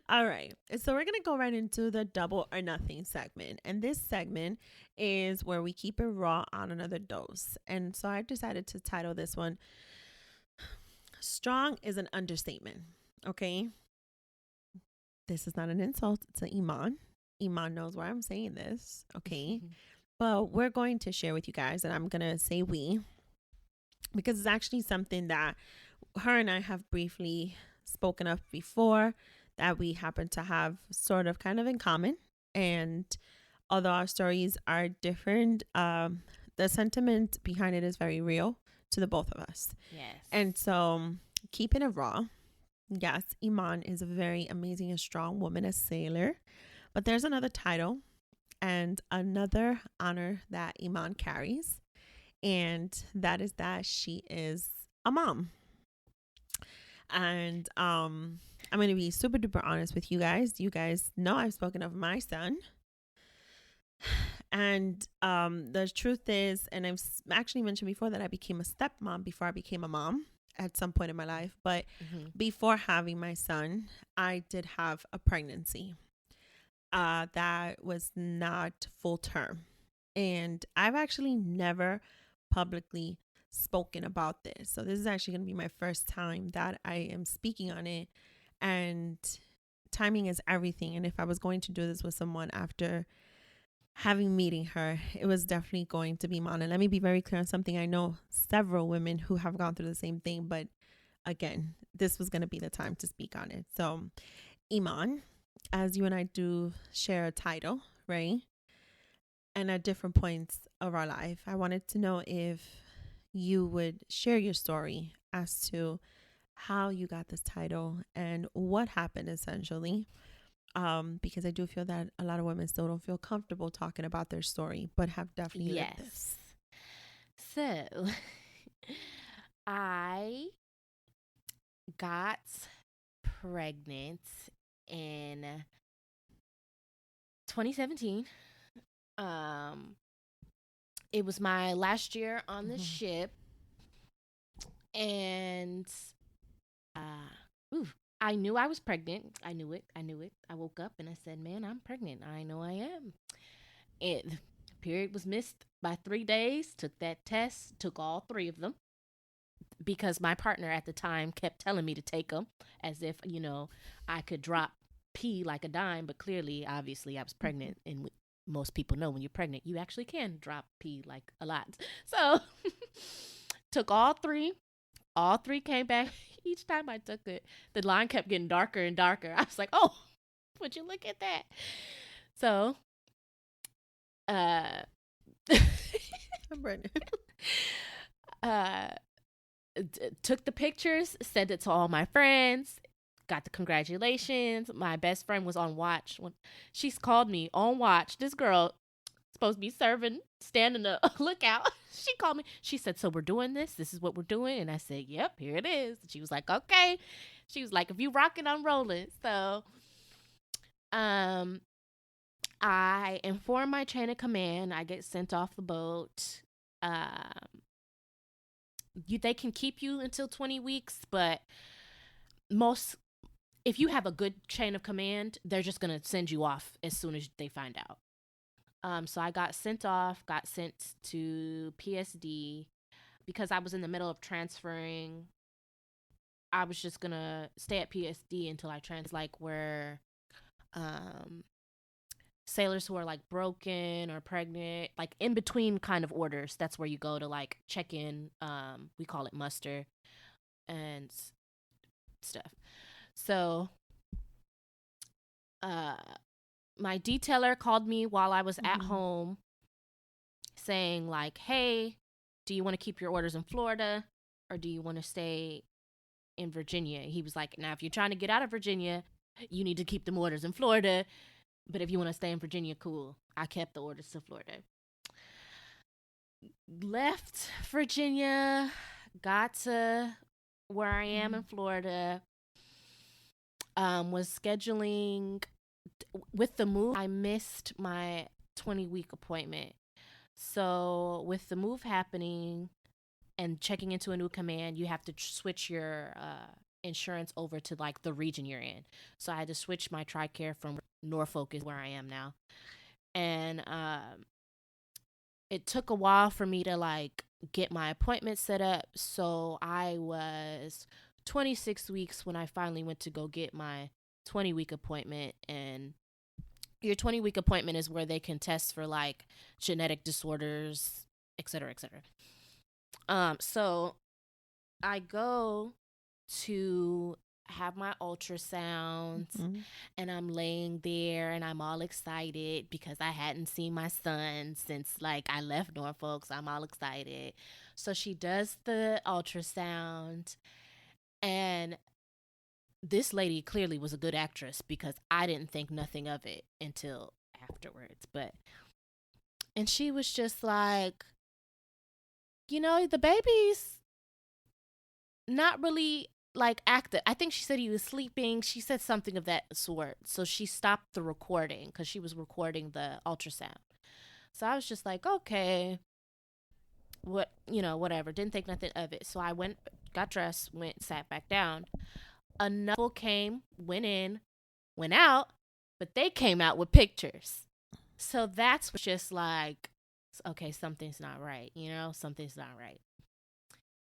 All right. So we're going to go right into the double or nothing segment. And this segment is where we keep it raw on another dose. And so I decided to title this one, Strong is an Understatement. Okay. This is not an insult. It's an Iman. Iman knows why I'm saying this. Okay. But we're going to share with you guys, and I'm going to say we, because it's actually something that her and I have briefly spoken of before, that we happen to have sort of kind of in common. And although our stories are different, the sentiment behind it is very real to the both of us. Yes. And so, keeping it raw, yes, Iman is a very amazing and strong woman, a sailor. But there's another title and another honor that Iman carries, and that is that she is a mom. And I'm going to be super duper honest with you guys. You guys know I've spoken of my son. And the truth is, and I've actually mentioned before that I became a stepmom before I became a mom at some point in my life. But before having my son, I did have a pregnancy that was not full term. And I've actually never publicly spoken about this. So this is actually going to be my first time that I am speaking on it. And timing is everything. And if I was going to do this with someone after having meeting her, it was definitely going to be Iman. And let me be very clear on something. I know several women who have gone through the same thing, but again, this was going to be the time to speak on it. So, Iman, as you and I do share a title, right? And at different points of our life, I wanted to know if you would share your story as to how you got this title and what happened essentially. Because I do feel that a lot of women still don't feel comfortable talking about their story, but have definitely lived this. So, I got pregnant in 2017. It was my last year on the ship, and I knew I was pregnant. I knew it. I woke up and I said, "Man, I'm pregnant. I know I am." The period was missed by 3 days. Took that test. Took all 3 of them because my partner at the time kept telling me to take them, as if I could drop pee like a dime. But clearly, obviously, I was pregnant, and most people know when you're pregnant, you actually can drop pee like a lot. So took all 3. All 3 came back. Each time I took it, the line kept getting darker and darker. I was like, "Oh, would you look at that?" So, I'm pregnant. Took the pictures, sent it to all my friends, got the congratulations. My best friend was on watch. When she's called me on watch, this girl supposed to be serving, standing a lookout. She called me. She said, "So we're doing this. This is what we're doing." And I said, "Yep, here it is." She was like, "Okay." She was like, "If you rocking, I'm rolling." So, I inform my chain of command. I get sent off the boat. They can keep you until 20 weeks, but if you have a good chain of command, they're just gonna send you off as soon as they find out. So I got sent to PSD because I was in the middle of transferring. I was just gonna stay at PSD until I like where sailors who are like broken or pregnant, like in between kind of orders. That's where you go to like check in. We call it muster and stuff. So, my detailer called me while I was at home saying like, "Hey, do you want to keep your orders in Florida or do you want to stay in Virginia?" He was like, "Now, if you're trying to get out of Virginia, you need to keep them orders in Florida. But if you want to stay in Virginia, cool." I kept the orders to Florida. Left Virginia, got to where I am in Florida. Was scheduling with the move. I missed my 20-week appointment. So with the move happening and checking into a new command, you have to switch your insurance over to like the region you're in. So I had to switch my TRICARE from Norfolk, is where I am now. And it took a while for me to like get my appointment set up. So I was 26 weeks when I finally went to go get my 20-week appointment. And your 20-week appointment is where they can test for like genetic disorders, et cetera, et cetera. So I go to have my ultrasounds, Mhm. and I'm laying there and I'm all excited because I hadn't seen my son since like I left Norfolk, so I'm all excited. So she does the ultrasound, and this lady clearly was a good actress because I didn't think nothing of it until afterwards. But and she was just like, the baby's not really like active. I think she said he was sleeping. She said something of that sort. So she stopped the recording because she was recording the ultrasound. So I was just like, okay, whatever. Didn't think nothing of it. So I went, got dressed, went, sat back down. Another came, went in, went out, but they came out with pictures. So that's just like, okay, something's not right. Something's not right.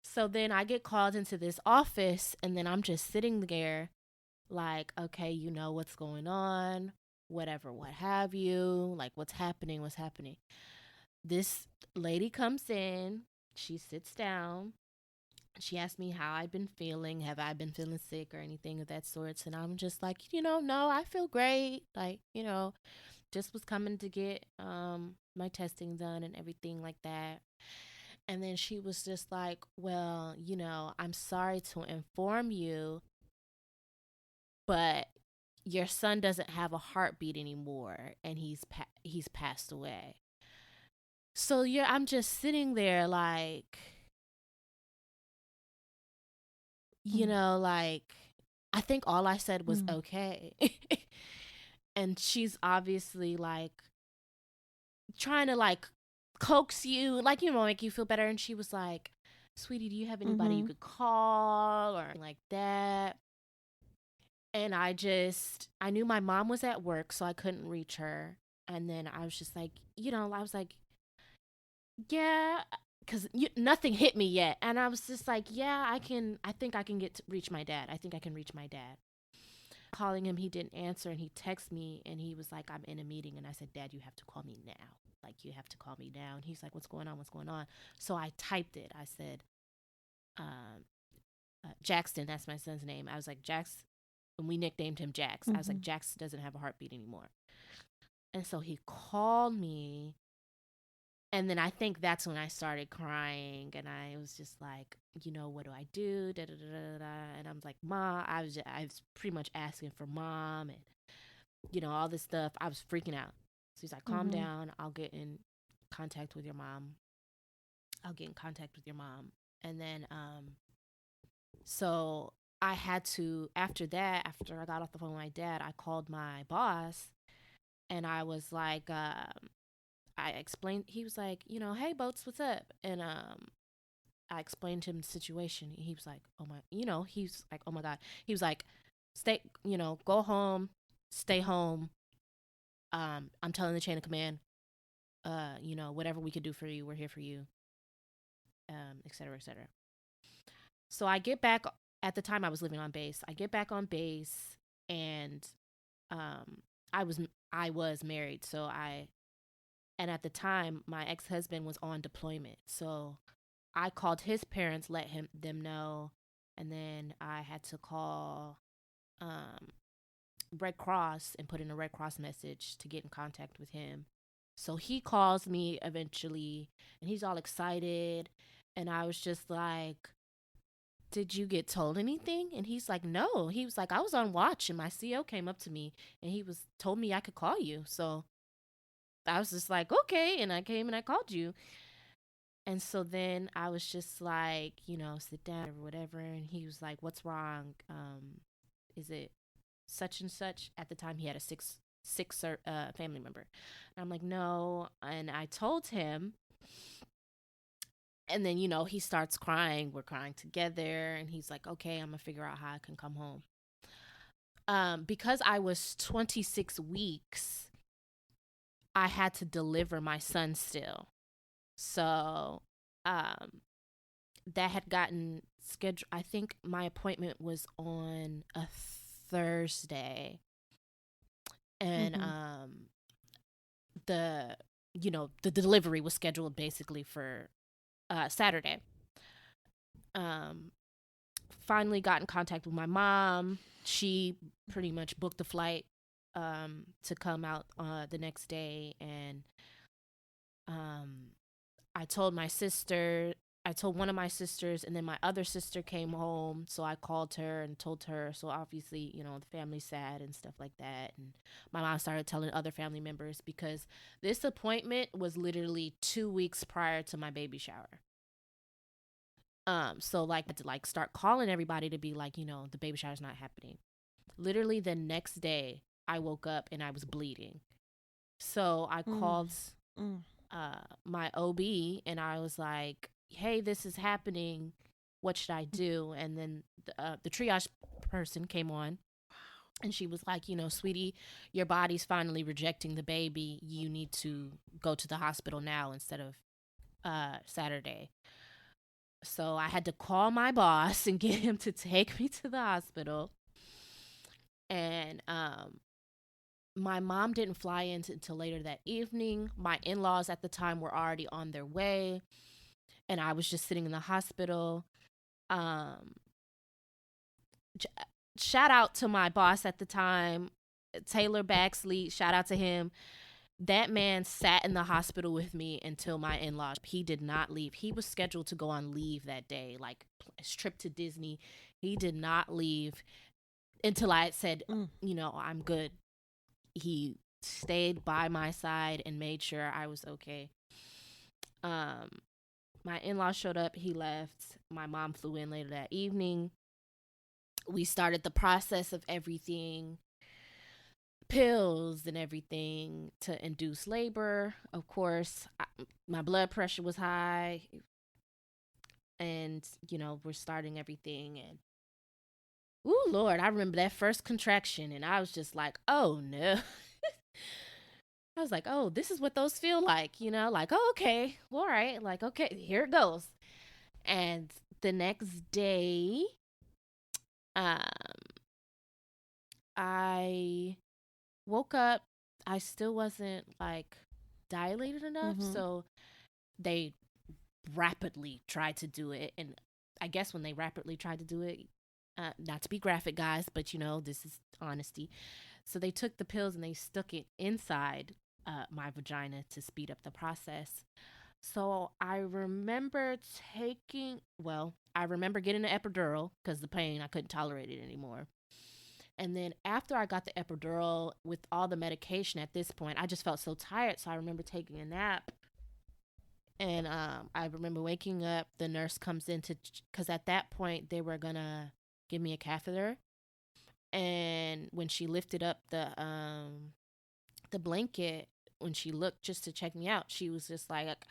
So then I get called into this office, and then I'm just sitting there like, okay, you know what's going on, whatever, what have you, like what's happening, what's happening. This lady comes in, she sits down, she asked me how I'd been feeling, have I been feeling sick or anything of that sort. And I'm just like, no, I feel great. Like, just was coming to get my testing done and everything like that. And then she was just like, well, I'm sorry to inform you, but your son doesn't have a heartbeat anymore, and he's passed away. So yeah, I'm just sitting there like, like I think all I said was Mhm. okay. And she's obviously like trying to like coax you, like, make you feel better. And she was like, sweetie, do you have anybody you Mhm. could call or like that? And I knew my mom was at work, so I couldn't reach her. And then I was just like, I was like, yeah, because nothing hit me yet. And I was just like, yeah, I think I can reach my dad. I think I can reach my dad. Calling him, he didn't answer, and he texted me, and he was like, I'm in a meeting. And I said, Dad, you have to call me now. Like, you have to call me now. And he's like, what's going on? What's going on? So I typed it. I said, um, Jackson, that's my son's name. I was like, Jax, and we nicknamed him Jax. I was like, Mhm. Jax doesn't have a heartbeat anymore. And so he called me. And then I think that's when I started crying, and I was just like, what do I do? Da, da, da, da, da. And I'm like, Mom, I was pretty much asking for mom, and all this stuff. I was freaking out. So he's like, calm Mhm. down. I'll get in contact with your mom. I'll get in contact with your mom. And then, so I had to, after that, after I got off the phone with my dad, I called my boss, and I was like, I explained, he was like, hey, Boats, what's up? And, I explained to him the situation. He was like, oh my, he's like, oh my God. He was like, stay, go home, stay home. I'm telling the chain of command, whatever we could do for you, we're here for you, et cetera, et cetera. So I get back, at the time I was living on base. I get back on base, and um, I was I was married, and at the time my ex husband was on deployment, so I called his parents, let them know, and then I had to call um, Red Cross and put in a Red Cross message to get in contact with him. So he calls me eventually, and he's all excited, and I was just like, did you get told anything? And he's like, no. He was like, I was on watch, and my CO came up to me, and he was told me I could call you. So I was just like, okay, and I came and I called you. And so then I was just like, sit down or whatever. And he was like, what's wrong? Is it such and such? At the time, he had a sick family member. And I'm like, no. And I told him. And then, he starts crying. We're crying together. And he's like, okay, I'm going to figure out how I can come home. Because I was 26 weeks, I had to deliver my son still. So um, that had gotten scheduled. I think my appointment was on a Thursday, and Mhm. the the delivery was scheduled basically for Saturday. Um, Finally got in contact with my mom. She pretty much booked the flight to come out the next day, and um, I told my sister. I told one of my sisters, and then my other sister came home. So I called her and told her. So obviously, the family's sad and stuff like that. And my mom started telling other family members because this appointment was literally 2 weeks prior to my baby shower. So like I had to like start calling everybody to be like, the baby shower's not happening. Literally the next day, I woke up and I was bleeding. So I Mm, called mm, my OB and I was like, "Hey, this is happening. What should I do?" And then the triage person came on, and she was like, "Sweetie, your body's finally rejecting the baby. You need to go to the hospital now instead of Saturday." So I had to call my boss and get him to take me to the hospital. And my mom didn't fly in until later that evening. My in laws at the time were already on their way, and I was just sitting in the hospital. Um, Shout out to my boss at the time, Taylor Baxley. Shout out to him. That man sat in the hospital with me until my in laws. He did not leave. He was scheduled to go on leave that day, like his trip to Disney. He did not leave until I said, mm. I'm good. He stayed by my side and made sure I was okay. Um, my in laws showed up. He left. My mom flew in later that evening. We started the process of everything, pills and everything to induce labor. Of course, my blood pressure was high, and we're starting everything. And ooh, Lord, I remember that first contraction, and I was just like, oh no. I was like, oh, this is what those feel like, like, oh, okay, all right, like, okay, here it goes. And the next day, um, I woke up. I still wasn't like dilated enough, Mm-hmm. so they rapidly tried to do it. And I guess when they rapidly tried to do it, not to be graphic, guys, but this is honesty. So they took the pills and they stuck it inside my vagina to speed up the process. So I remember getting an epidural because the pain, I couldn't tolerate it anymore. And then after I got the epidural with all the medication at this point, I just felt so tired. So I remember taking a nap. And I remember waking up. The nurse comes in because at that point they were going to give me a catheter. And when she lifted up the blanket, when she looked just to check me out, she was just like,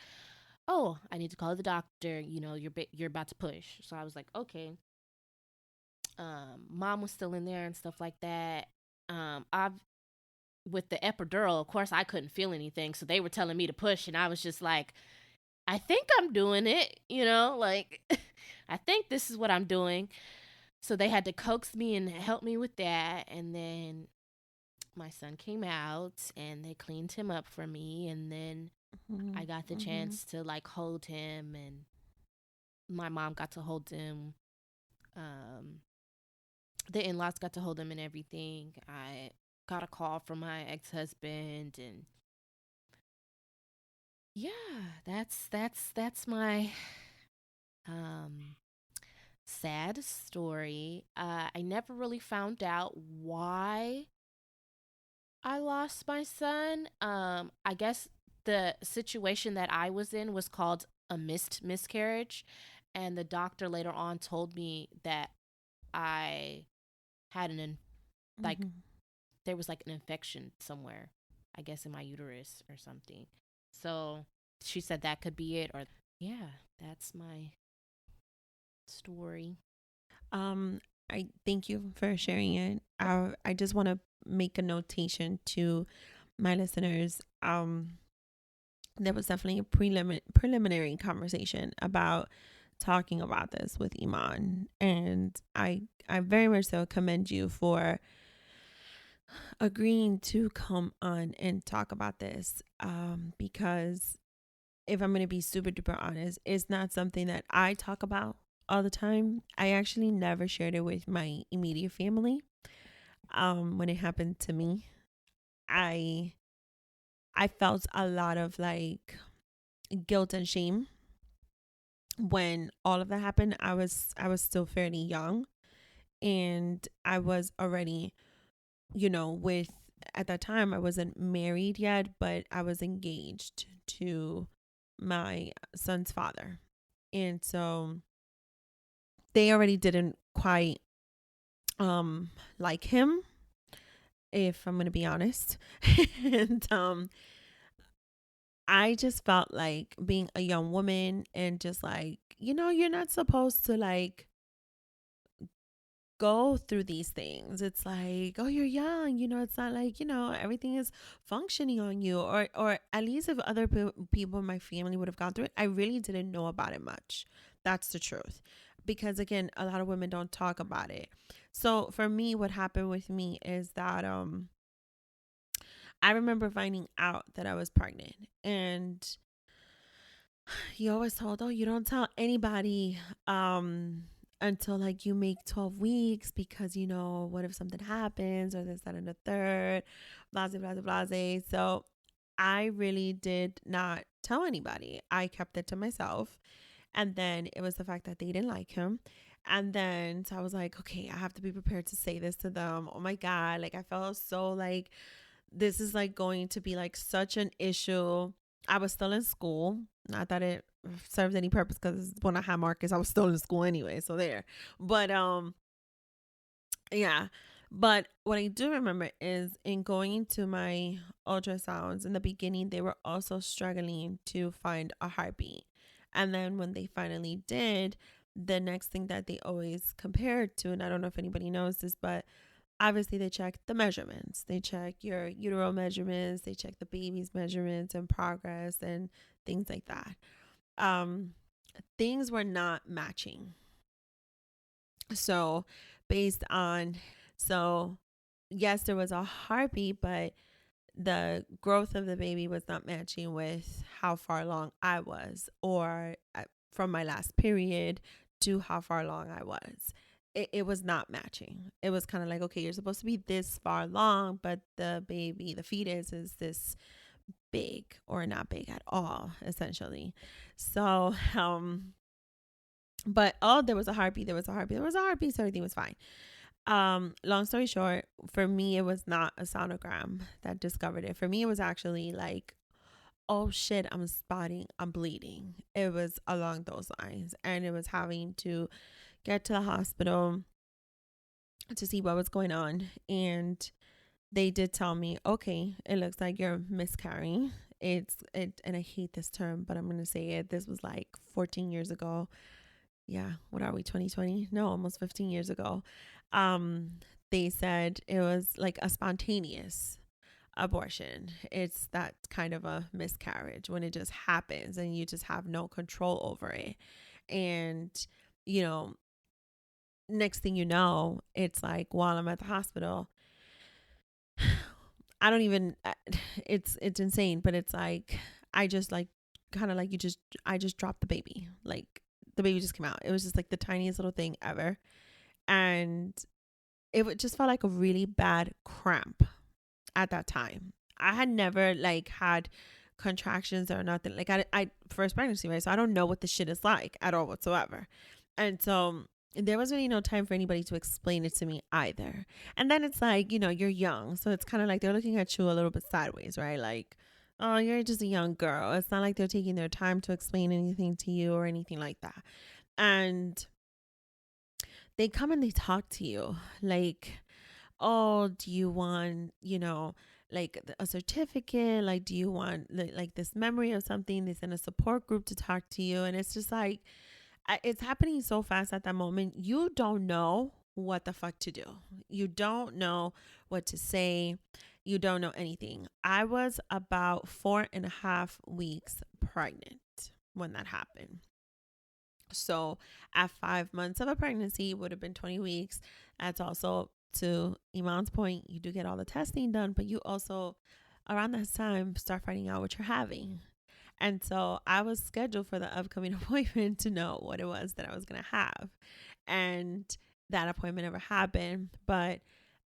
"Oh, I need to call the doctor. You're about to push." So I was like, "Okay." Mom was still in there and stuff like that. I've With the epidural, of course, I couldn't feel anything, so they were telling me to push, and I was just like, "I think I'm doing it," like I think this is what I'm doing. So they had to coax me and help me with that, and then my son came out and they cleaned him up for me, and then I got the Mm-hmm. chance to like hold him, and my mom got to hold him. Um, the in-laws got to hold him and everything. I got a call from my ex-husband, and yeah, that's my um sad story. I never really found out why I lost my son. I guess the situation that I was in was called a missed miscarriage, and the doctor later on told me that I had like Mm-hmm. there was like an infection somewhere, I guess in my uterus or something. So she said that could be it, or yeah, that's my story. Um, I thank you for sharing it. I just want to make a notation to my listeners. There was definitely a preliminary conversation about talking about this with Iman, and I very much so commend you for agreeing to come on and talk about this. Because if I'm going to be super duper honest, it's not something that I talk about. all the time. I actually never shared it with my immediate family. When it happened to me, I I felt a lot of like guilt and shame when all of that happened. I was still fairly young, and I was already, with, at that time I wasn't married yet, but I was engaged to my son's father. And so they already didn't quite like him, if I'm going to be honest. And I just felt like being a young woman and just like, you're not supposed to like go through these things. It's like, oh, you're young, it's not like, everything is functioning on you, or at least if other people in my family would have gone through it, I really didn't know about it much. That's the truth. Because again, a lot of women don't talk about it. So for me, what happened with me is that I remember finding out that I was pregnant, and you always told, oh, you don't tell anybody until like you make 12 weeks, because what if something happens, or this, that, and the third, blase, blase, blase. So I really did not tell anybody. I kept it to myself. And then it was the fact that they didn't like him. And then so I was like, okay, I have to be prepared to say this to them. Oh my God. Like I felt so like this is like going to be like such an issue. I was still in school. Not that it serves any purpose, because when I had Marcus, I was still in school anyway. So there. But yeah. But what I do remember is in going into my ultrasounds in the beginning, they were also struggling to find a heartbeat. And then when they finally did, the next thing that they always compared to, and I don't know if anybody knows this, but obviously they check the measurements. They check your uteral measurements, they check the baby's measurements and progress and things like that. Um, Things were not matching. So, based on, so yes, there was a heartbeat, but the growth of the baby was not matching with how far along I was, or from my last period to how far along I was. It was not matching. It was kind of like, okay, you're supposed to be this far along, but the baby, the fetus, is this big or not big at all, essentially. So, but oh, there was a heartbeat, there was a heartbeat, there was a heartbeat, so everything was fine. Long story short, for me, it was not a sonogram that discovered it. For me, it was actually like, oh shit, I'm spotting, I'm bleeding. It was along those lines. And it was having to get to the hospital to see what was going on. And they did tell me, okay, it looks like you're miscarrying. And I hate this term, but I'm gonna say it. This was like 14 years ago. Yeah, what are we, 2020? No, almost 15 years ago. Um, they said it was like a spontaneous abortion. It's that kind of a miscarriage when it just happens and you just have no control over it. And, you know, next thing you know, it's like while I'm at the hospital, I don't even, it's insane, but it's like, I just like, kind of like I just dropped the baby. Like the baby just came out. It was just like the tiniest little thing ever. And it just felt like a really bad cramp at that time. I had never like had contractions or nothing. Like I first pregnancy, right? So I don't know what the shit is like at all whatsoever. And so there was really no time for anybody to explain it to me either. And then it's like, you're young. So it's kind of like they're looking at you a little bit sideways, right? Like, oh, you're just a young girl. It's not like they're taking their time to explain anything to you or anything like that. And they come and they talk to you like, oh, do you want, like a certificate? Like, do you want like this memory of something? They send a support group to talk to you. And it's just like, it's happening so fast at that moment. You don't know what the fuck to do. You don't know what to say. You don't know anything. I was about 4.5 weeks pregnant when that happened. So at 5 months of a pregnancy would have been 20 weeks. That's also, to Iman's point, you do get all the testing done, but you also around that time start finding out what you're having. And so I was scheduled for the upcoming appointment to know what it was that I was going to have. And that appointment never happened. But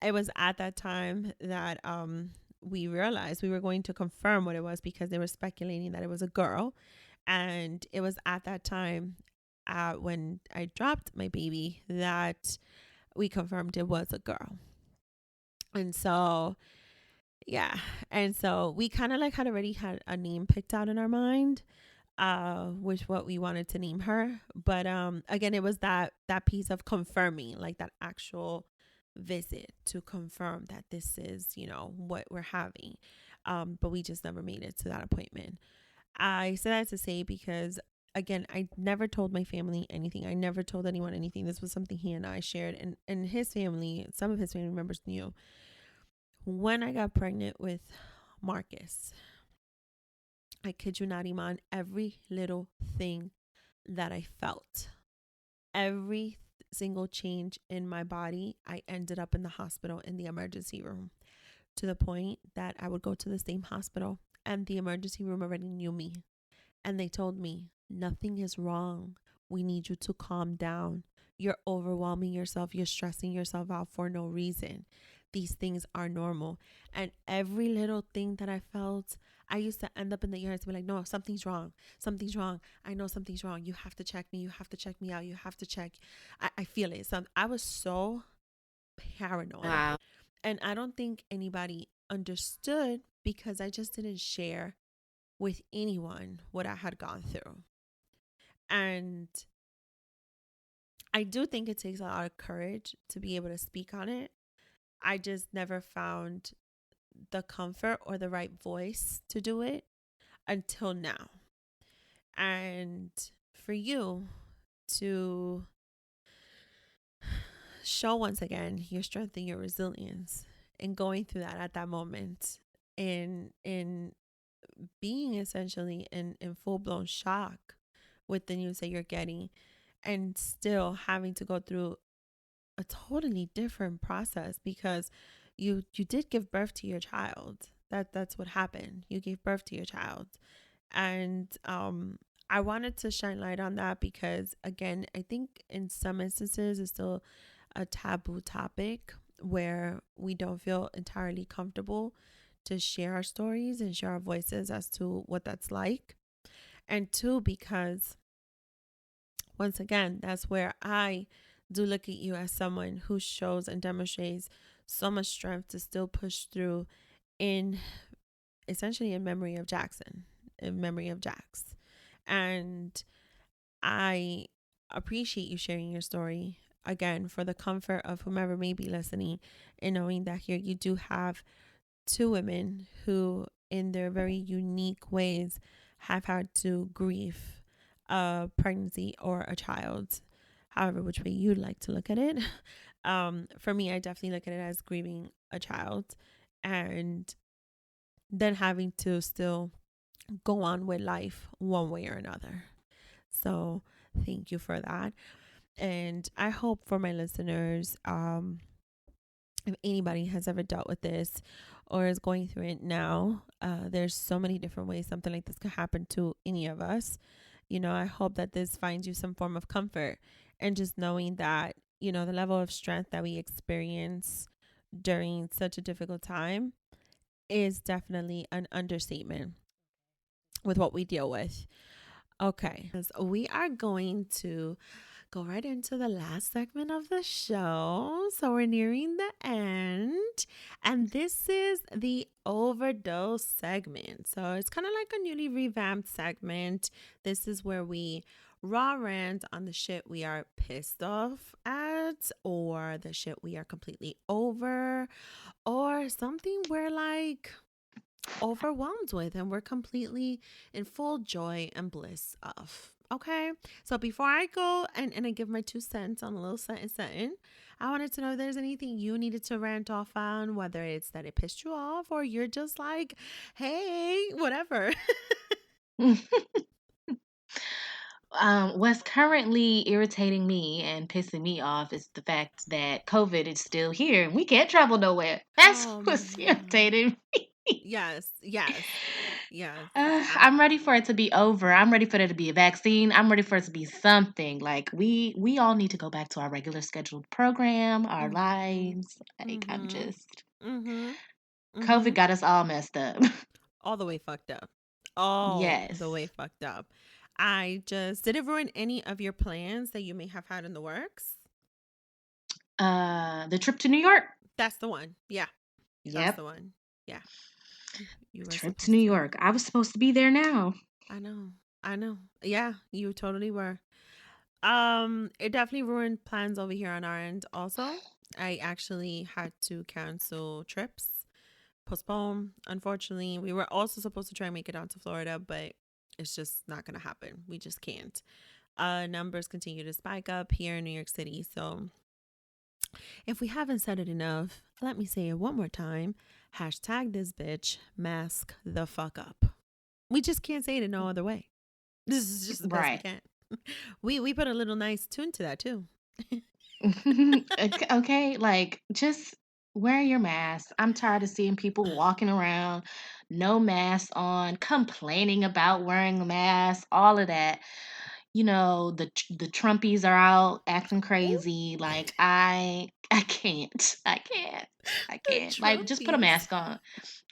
it was at that time that we realized we were going to confirm what it was because they were speculating that it was a girl. And it was at that time when I dropped my baby that we confirmed it was a girl. And so, yeah. And so we kind of like had already had a name picked out in our mind, which what we wanted to name her. But again, it was that piece of confirming, like that actual visit to confirm that this is, what we're having. But we just never made it to that appointment. I said that to say because again, I never told my family anything. I never told anyone anything. This was something he and I shared, and his family, some of his family members knew. When I got pregnant with Marcus, I kid you not, Iman, every little thing that I felt, every single change in my body, I ended up in the hospital in the emergency room, to the point that I would go to the same hospital and the emergency room already knew me. And they told me, nothing is wrong. We need you to calm down. You're overwhelming yourself. You're stressing yourself out for no reason. These things are normal. And every little thing that I felt, I used to end up in the ER to be like, no, something's wrong. Something's wrong. I know something's wrong. You have to check me. You have to check me out. You have to check. I feel it. So I was so paranoid. Wow. And I don't think anybody understood because I just didn't share with anyone what I had gone through. And I do think it takes a lot of courage to be able to speak on it. I just never found the comfort or the right voice to do it until now. And for you to show once again your strength and your resilience in going through that at that moment, in being essentially in full blown shock with the news that you're getting, and still having to go through a totally different process because you did give birth to your child. That's what happened. You gave birth to your child. And I wanted to shine light on that because again, I think in some instances it's still a taboo topic where we don't feel entirely comfortable to share our stories and share our voices as to what that's like. And two, because once again, that's where I do look at you as someone who shows and demonstrates so much strength to still push through in essentially in memory of Jackson, in memory of Jax. And I appreciate you sharing your story again for the comfort of whomever may be listening, and knowing that here you do have two women who, in their very unique ways, have had to grieve a pregnancy or a child, however, which way you'd like to look at it. For me, I definitely look at it as grieving a child and then having to still go on with life one way or another. So, thank you for that. And I hope for my listeners, if anybody has ever dealt with this or is going through it now, there's so many different ways something like this could happen to any of us. I hope that this finds you some form of comfort, and just knowing that, the level of strength that we experience during such a difficult time is definitely an understatement with what we deal with. Okay, so we are going to go right into the last segment of the show. So we're nearing the end, and this is the overdose segment. So it's kind of like a newly revamped segment. This is where we raw rant on the shit we are pissed off at, or the shit we are completely over, or something we're like overwhelmed with and we're completely in full joy and bliss of. Okay. So before I go and I give my 2 cents on a little sentence, I wanted to know if there's anything you needed to rant off on, whether it's that it pissed you off or you're just like, hey, whatever. What's currently irritating me and pissing me off is the fact that COVID is still here and we can't travel nowhere. That's Oh my what's God. irritating me. Yes. Yes. Yes. I'm ready for it to be over. I'm ready for there to be a vaccine. I'm ready for it to be something. Like we all need to go back to our regular scheduled program, our Mm-hmm. lives. Like I'm Mm-hmm. just Mm-hmm. Mm-hmm. COVID got us all messed up. All the way fucked up. All Yes. the way fucked up. I just did it ruin any of your plans that you may have had in the works? The trip to New York. That's the one. Yeah. That's Yep. the one. Yeah. You The were trip to New supposed to. York. I was supposed to be there now. I know. I know. Yeah, you totally were. It definitely ruined plans over here on our end also. I actually had to cancel trips, postpone. Unfortunately, we were also supposed to try and make it out to Florida, but it's just not going to happen. We just can't. Numbers continue to spike up here in New York City. So if we haven't said it enough, let me say it one more time. Hashtag this bitch, mask the fuck up. We just can't say it in no other way. This is just the best we Right. can. We put a little nice tune to that too. Okay, like just wear your mask. I'm tired of seeing people walking around, no mask on, complaining about wearing a mask, all of that. The Trumpies are out acting Ooh, crazy. Like I can't. I the can't. Like just put a Trumpies. mask on.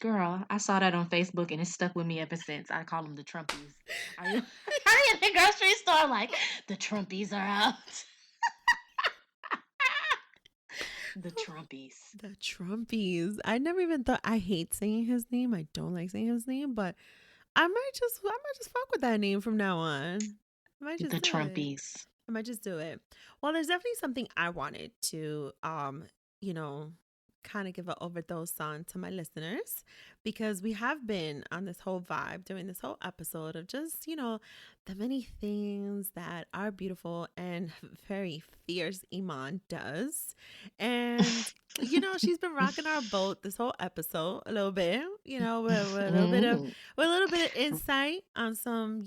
Girl, I saw that on Facebook and it's stuck with me ever since. I call them the Trumpies. Are you are you in the grocery store like the Trumpies are out? The Trumpies. The Trumpies. I never even thought. I hate saying his name. I don't like saying his name, but I might just fuck with that name from now on. I might The just do it. Trumpies. I might just do it. Well, there's definitely something I wanted to you know, kind of give an overdose on to my listeners because we have been on this whole vibe during this whole episode of just, the many things that our beautiful and very fierce Iman does. And she's been rocking our boat this whole episode a little bit, with a little bit of Mm. insight on some,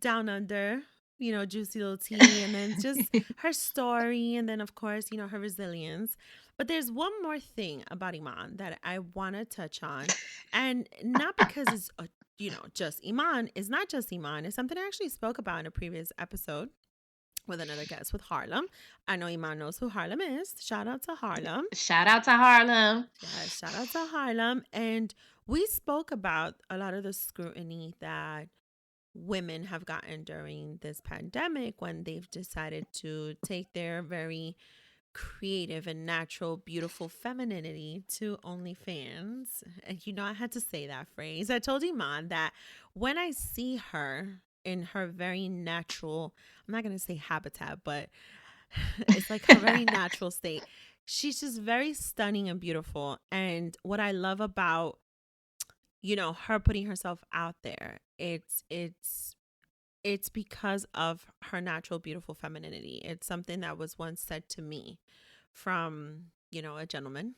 down under, juicy little tea, and then just her story, and then, of course, her resilience. But there's one more thing about Iman that I want to touch on, and not because it's, just Iman. It's not just Iman. It's something I actually spoke about in a previous episode with another guest with Harlem. I know Iman knows who Harlem is. Shout out to Harlem. Shout out to Harlem. Yes, shout out to Harlem. And we spoke about a lot of the scrutiny that women have gotten during this pandemic when they've decided to take their very creative and natural, beautiful femininity to OnlyFans. And I had to say that phrase. I told Iman that when I see her in her very natural, I'm not going to say habitat, but it's like her very natural state. She's just very stunning and beautiful. And what I love about, her putting herself out there, it's because of her natural, beautiful femininity. It's something that was once said to me from, a gentleman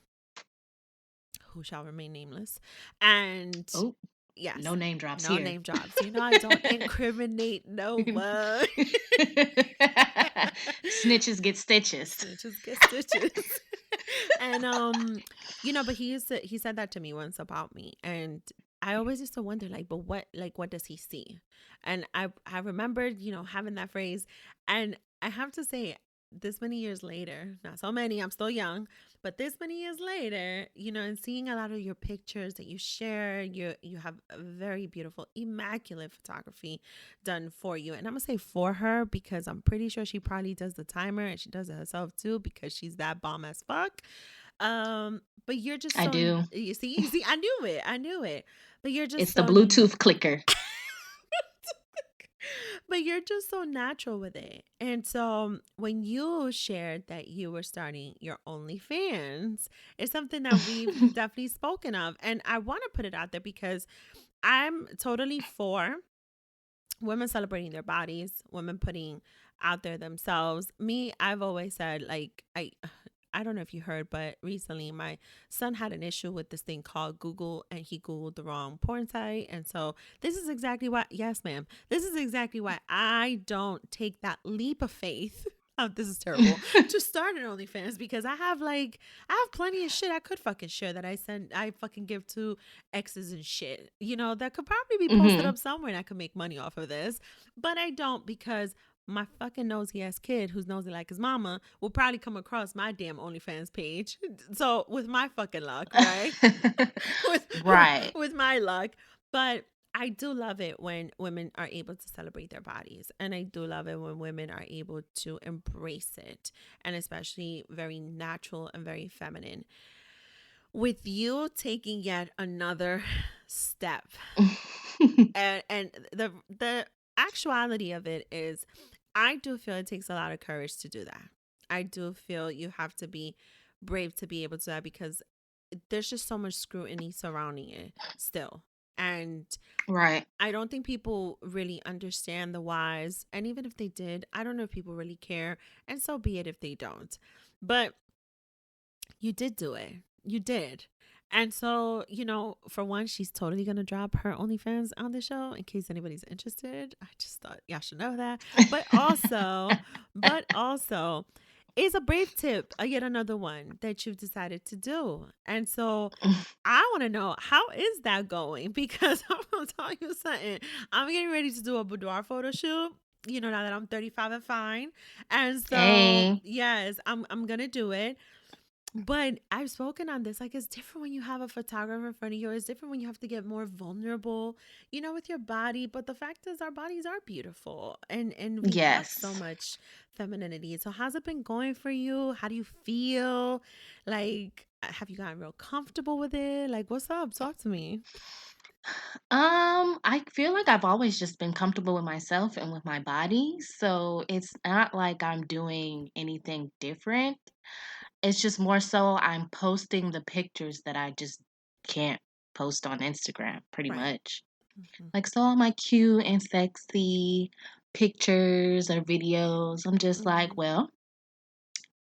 who shall remain nameless. And Oh, yes, no name drops no here. name drops. I don't incriminate no one. Snitches get stitches. Snitches get stitches. And but he said that to me once about me, and I always used to wonder, like, but what does he see? And I remembered, having that phrase, and I have to say, this many years later, not so many, I'm still young, but this many years later, and seeing a lot of your pictures that you share, you have a very beautiful, immaculate photography done for you. And I'm gonna say for her because I'm pretty sure she probably does the timer and she does it herself too because she's that bomb as fuck. But you're just I so do. you see, I knew it. But you're just It's the so Bluetooth clicker. but you're just so natural with it. And so when you shared that you were starting your OnlyFans, it's something that we've definitely spoken of. And I want to put it out there because I'm totally for women celebrating their bodies, women putting out there themselves. Me, I've always said, like, I don't know if you heard, but recently my son had an issue with this thing called Google, and he Googled the wrong porn site. And so this is exactly why, yes, ma'am, this is exactly why I don't take that leap of faith. this is terrible, to start an OnlyFans because I have plenty of shit I could fucking share that I fucking give to exes and shit, that could probably be posted Mhm. up somewhere and I could make money off of this. But I don't because my fucking nosy ass kid who's nosy like his mama will probably come across my damn OnlyFans page. So with my fucking luck, right? with Right. with my luck. But I do love it when women are able to celebrate their bodies. And I do love it when women are able to embrace it. And especially very natural and very feminine. With you taking yet another step. And the actuality of it is I do feel it takes a lot of courage to do that. I do feel you have to be brave to be able to do that because there's just so much scrutiny surrounding it still. And Right. I don't think people really understand the whys. And even if they did, I don't know if people really care. And so be it if they don't. But you did do it. You did. And so, for one, she's totally going to drop her OnlyFans on the show in case anybody's interested. I just thought y'all should know that. But also, is a brave tip, yet another one that you've decided to do. And so I want to know, how is that going? Because I'm going to tell you something. I'm getting ready to do a boudoir photo shoot. Now that I'm 35 and fine. And so, Hey. yes, I'm going to do it. But I've spoken on this. Like, it's different when you have a photographer in front of you. It's different when you have to get more vulnerable, with your body. But the fact is, our bodies are beautiful, and we have so Yes. much femininity. So, how's it been going for you? How do you feel? Like, have you gotten real comfortable with it? Like, what's up? Talk to me. I feel like I've always just been comfortable with myself and with my body, so it's not like I'm doing anything different. It's just more so I'm posting the pictures that I just can't post on Instagram, pretty Right. much. Hmm. Like, so all my cute and sexy pictures or videos, I'm just like, Hmm. well,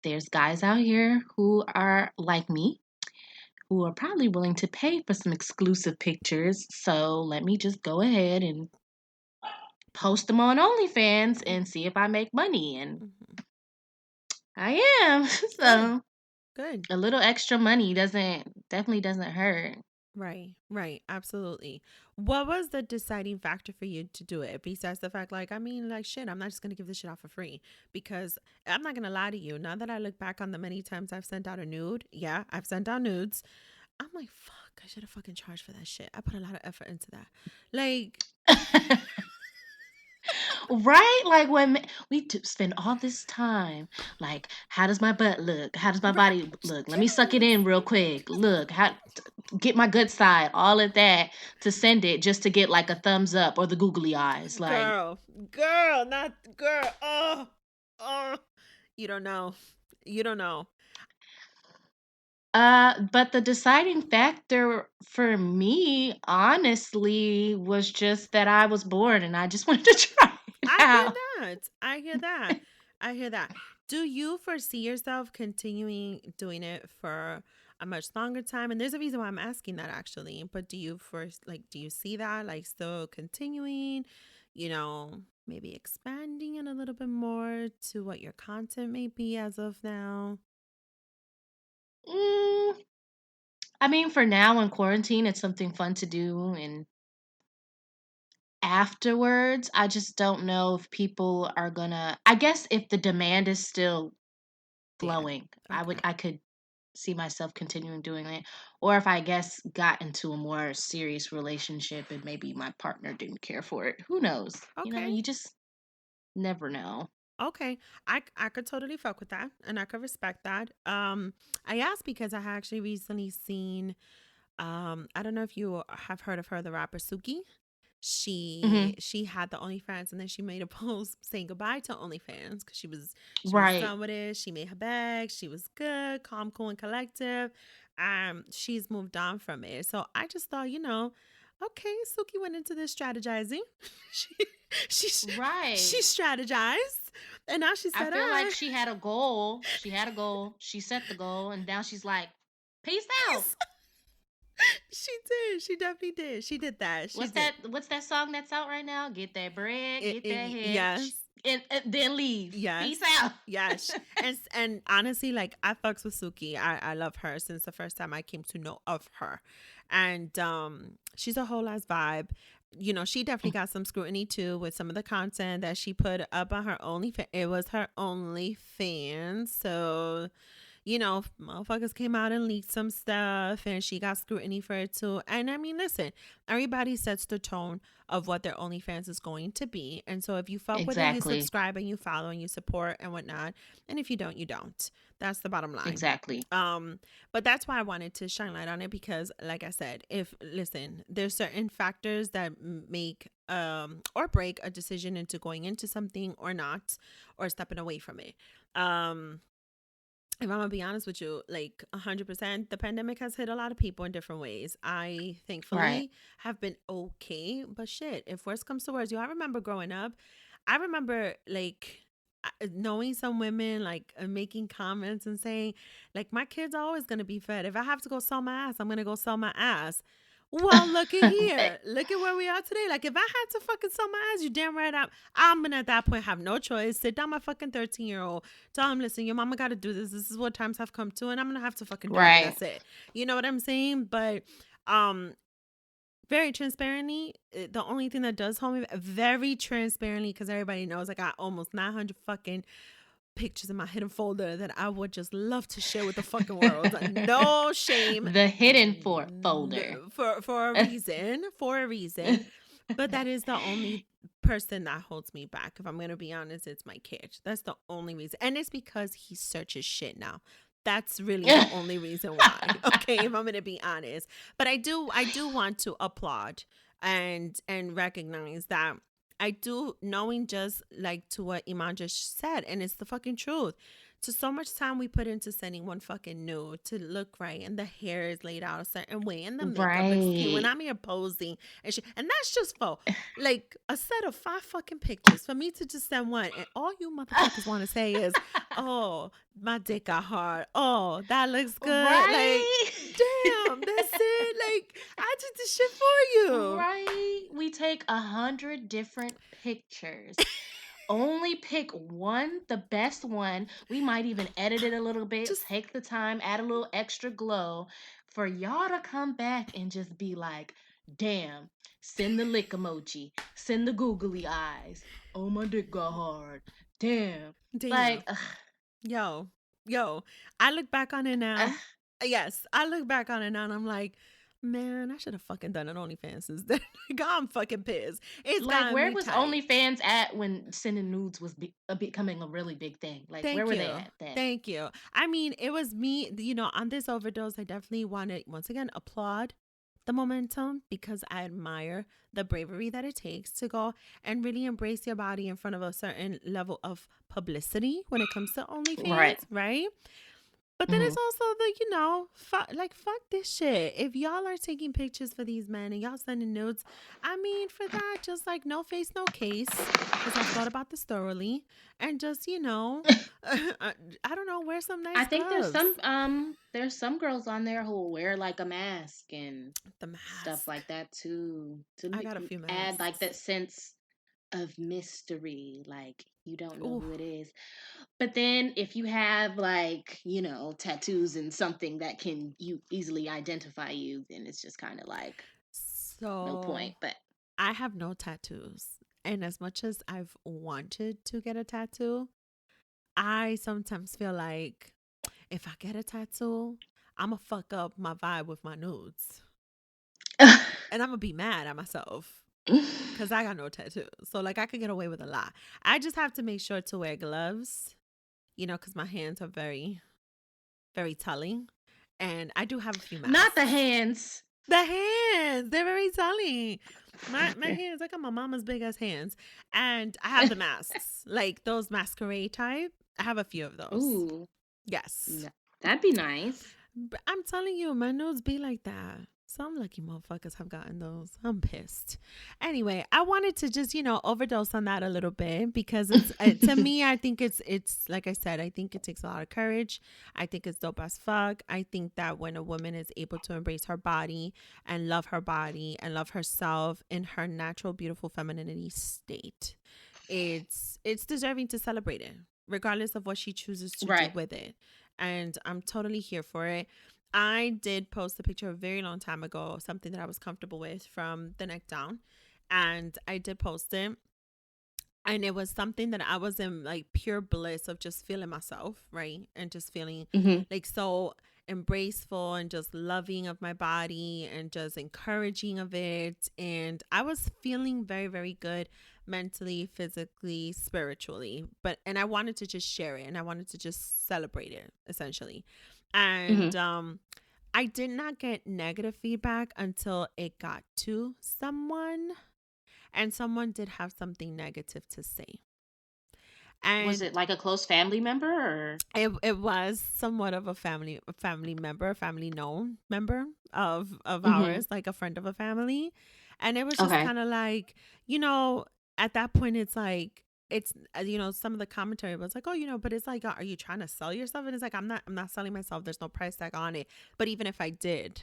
there's guys out here who are like me, who are probably willing to pay for some exclusive pictures. So let me just go ahead and post them on OnlyFans and see if I make money. And Hmm. I am. Good. So Good. a little extra money definitely doesn't hurt. Right, right, absolutely. What was the deciding factor for you to do it? Besides the fact, like, I mean, like, shit, I'm not just gonna give this shit out for free because I'm not gonna lie to you. Now that I look back on the many times I've sent out a nude, yeah, I've sent out nudes. I'm like, fuck, I should have fucking charged for that shit. I put a lot of effort into that. Like, Right? Like when spend all this time, like, how does my butt look? How does my body look? Let me suck it in real quick. Look, get my good side, all of that to send it just to get like a thumbs up or the googly eyes. Like, girl, girl, not girl. Oh, you don't know. You don't know. but the deciding factor for me, honestly, was just that I was bored and I just wanted to try it I hear out. that. I hear that. I hear that. Do you foresee yourself continuing doing it for a much longer time? And there's a reason why I'm asking that actually. But do you see that like still continuing, maybe expanding it a little bit more to what your content may be as of now? Mm, I mean, for now in quarantine, it's something fun to do. And afterwards, I just don't know if people are gonna, I guess if the demand is still There. flowing, Okay. I could see myself continuing doing it. Or if I guess got into a more serious relationship and maybe my partner didn't care for it. Who knows? Okay. You just never know. Okay, I could totally fuck with that, and I could respect that. I asked because I had actually recently seen. I don't know if you have heard of her, the rapper Suki. Hmm. She had the OnlyFans, and then she made a post saying goodbye to OnlyFans because she was Right. done with it. She made her bag. She was good, calm, cool, and collective. She's moved on from it. So I just thought, okay, Suki went into this strategizing. she she she Right. strategized, and now she I said, feel like "Ah, she had a goal. She had a goal. She set the goal, and now she's like, "Peace out." peace." She did. She definitely did. She did that. She did. What's that song that's out right now? Get that bread, get that Yes, hitch. and then leave. Yes. Peace out. Yes. And honestly, like I fucks with Suki. I love her since the first time I came to know of her. And she's a whole ass vibe. You know, she definitely got some scrutiny too with some of the content that she put up on her OnlyFans. It was her OnlyFans. So you know, motherfuckers came out and leaked some stuff and she got scrutiny for it too. And I mean, listen, everybody sets the tone of what their OnlyFans is going to be. And so if you fuck with it, you Exactly. subscribe and you follow and you support and whatnot. And if you don't, you don't. That's the bottom line. Exactly. But that's why I wanted to shine light on it because, like I said, if listen, there's certain factors that make or break a decision into going into something or not, or stepping away from it. If I'm gonna be honest with you, like 100%, the pandemic has hit a lot of people in different ways. I Right. thankfully have been okay, but shit, if worse comes to worse, I remember growing up. I remember like knowing some women like making comments and saying like my kids are always gonna be fed. If I have to go sell my ass, I'm gonna go sell my ass. Well, look at here. Look at where we are today. Like, if I had to fucking sell my ass, you damn right I'm gonna at that point have no choice. Sit down my fucking 13-year-old. Tell him, listen, your mama gotta do this. This is what times have come to, and I'm gonna have to fucking do it. And Right. that's it. You know what I'm saying? But um very transparently, the only thing that does hold me very transparently, because everybody knows I got almost 900 fucking pictures in my hidden folder that I would just love to share with the fucking world. No shame. The hidden folder. For a reason. For a reason. But that is the only person that holds me back. If I'm gonna be honest, it's my kid. That's the only reason. And it's because he searches shit now. That's really the only reason why. Okay, if I'm gonna be honest. But I do want to applaud and recognize that I do, knowing just like to what Iman just said, and it's the fucking truth. To so much time we put into sending one fucking nude to look right, and the hair is laid out a certain way, and the makeup looks cute, and Right. I'm here posing and shit, and that's just for like a set of 5 fucking pictures for me to just send one, and all you motherfuckers want to say is, "Oh, my dick got hard. Oh, that looks good." Like, Right. damn, that's it. Like, I did this shit for you. Right. We take 100 different pictures. Only pick one, the best one. We might even edit it a little bit, Just take the time, add a little extra glow for y'all to come back and just be like, damn, send the lick emoji, send the googly eyes. Oh, my dick got hard. Damn. damn. Like, ugh, Yo, yo, I look back on it ugh. now. Yes, I look back on it now and I'm like, man, I should have fucking done an OnlyFans since then. Like, I'm fucking pissed. It's Like, gotten where me was tight. OnlyFans at when sending nudes was becoming a really big thing? Like, where Thank were they you. at then? Thank you. I mean, it was me, on this overdose. I definitely want to, once again, applaud the momentum because I admire the bravery that it takes to go and really embrace your body in front of a certain level of publicity when it comes to Right. OnlyFans, right? But then Hmm. it's also the, fuck this shit. If y'all are taking pictures for these men and y'all sending notes, I mean, for that, just like no face, no case, because I've thought about this thoroughly, and just, I don't know, wear some I nice think gloves. there's some girls on there who will wear like a mask and The stuff mask. like that too to I got a few add like masks. that sense of mystery, like you don't know Ooh, who it is. But then if you have like, tattoos and something that can you easily identify you, then it's just kind of like no so point. But I have no tattoos. And as much as I've wanted to get a tattoo, I sometimes feel like if I get a tattoo, I'm gonna fuck up my vibe with my nudes. And I'm gonna be mad at myself because I got no tattoos. So, like, I could get away with a lot. I just have to make sure to wear gloves, because my hands are very, very telling. And I do have a few not the masks. hands. The hands, they're very telling. My hands, I got my mama's big ass hands. And I have the masks, like those masquerade type. I have a few of those. Ooh, Yes. that'd be nice. But I'm telling you, my nudes be like that. Some lucky motherfuckers have gotten those. I'm pissed. Anyway, I wanted to just, overdose on that a little bit because it's to me, I think it's like I said, I think it takes a lot of courage. I think it's dope as fuck. I think that when a woman is able to embrace her body and love herself in her natural, beautiful femininity state, it's deserving to celebrate it, regardless of what she chooses to do Right. with it. And I'm totally here for it. I did post a picture a very long time ago, something that I was comfortable with from the neck down. And I did post it. And it was something that I was in like pure bliss of just feeling myself, right? And just feeling Hmm. like so embraceful and just loving of my body and just encouraging of it. And I was feeling very, very good mentally, physically, spiritually. But and I wanted to just share it and I wanted to just celebrate it essentially. Hmm. And I did not get negative feedback until it got to someone, and someone did have something negative to say. Was And it like a close family member or? it was somewhat of a family member, a family known member of Hmm. ours, like a friend of a family. And it was just Okay. kind of like, you know, at that point it's like it's some of the commentary was like, oh, but it's like, are you trying to sell yourself? And it's like, I'm not selling myself, there's no price tag on it. But even if I did,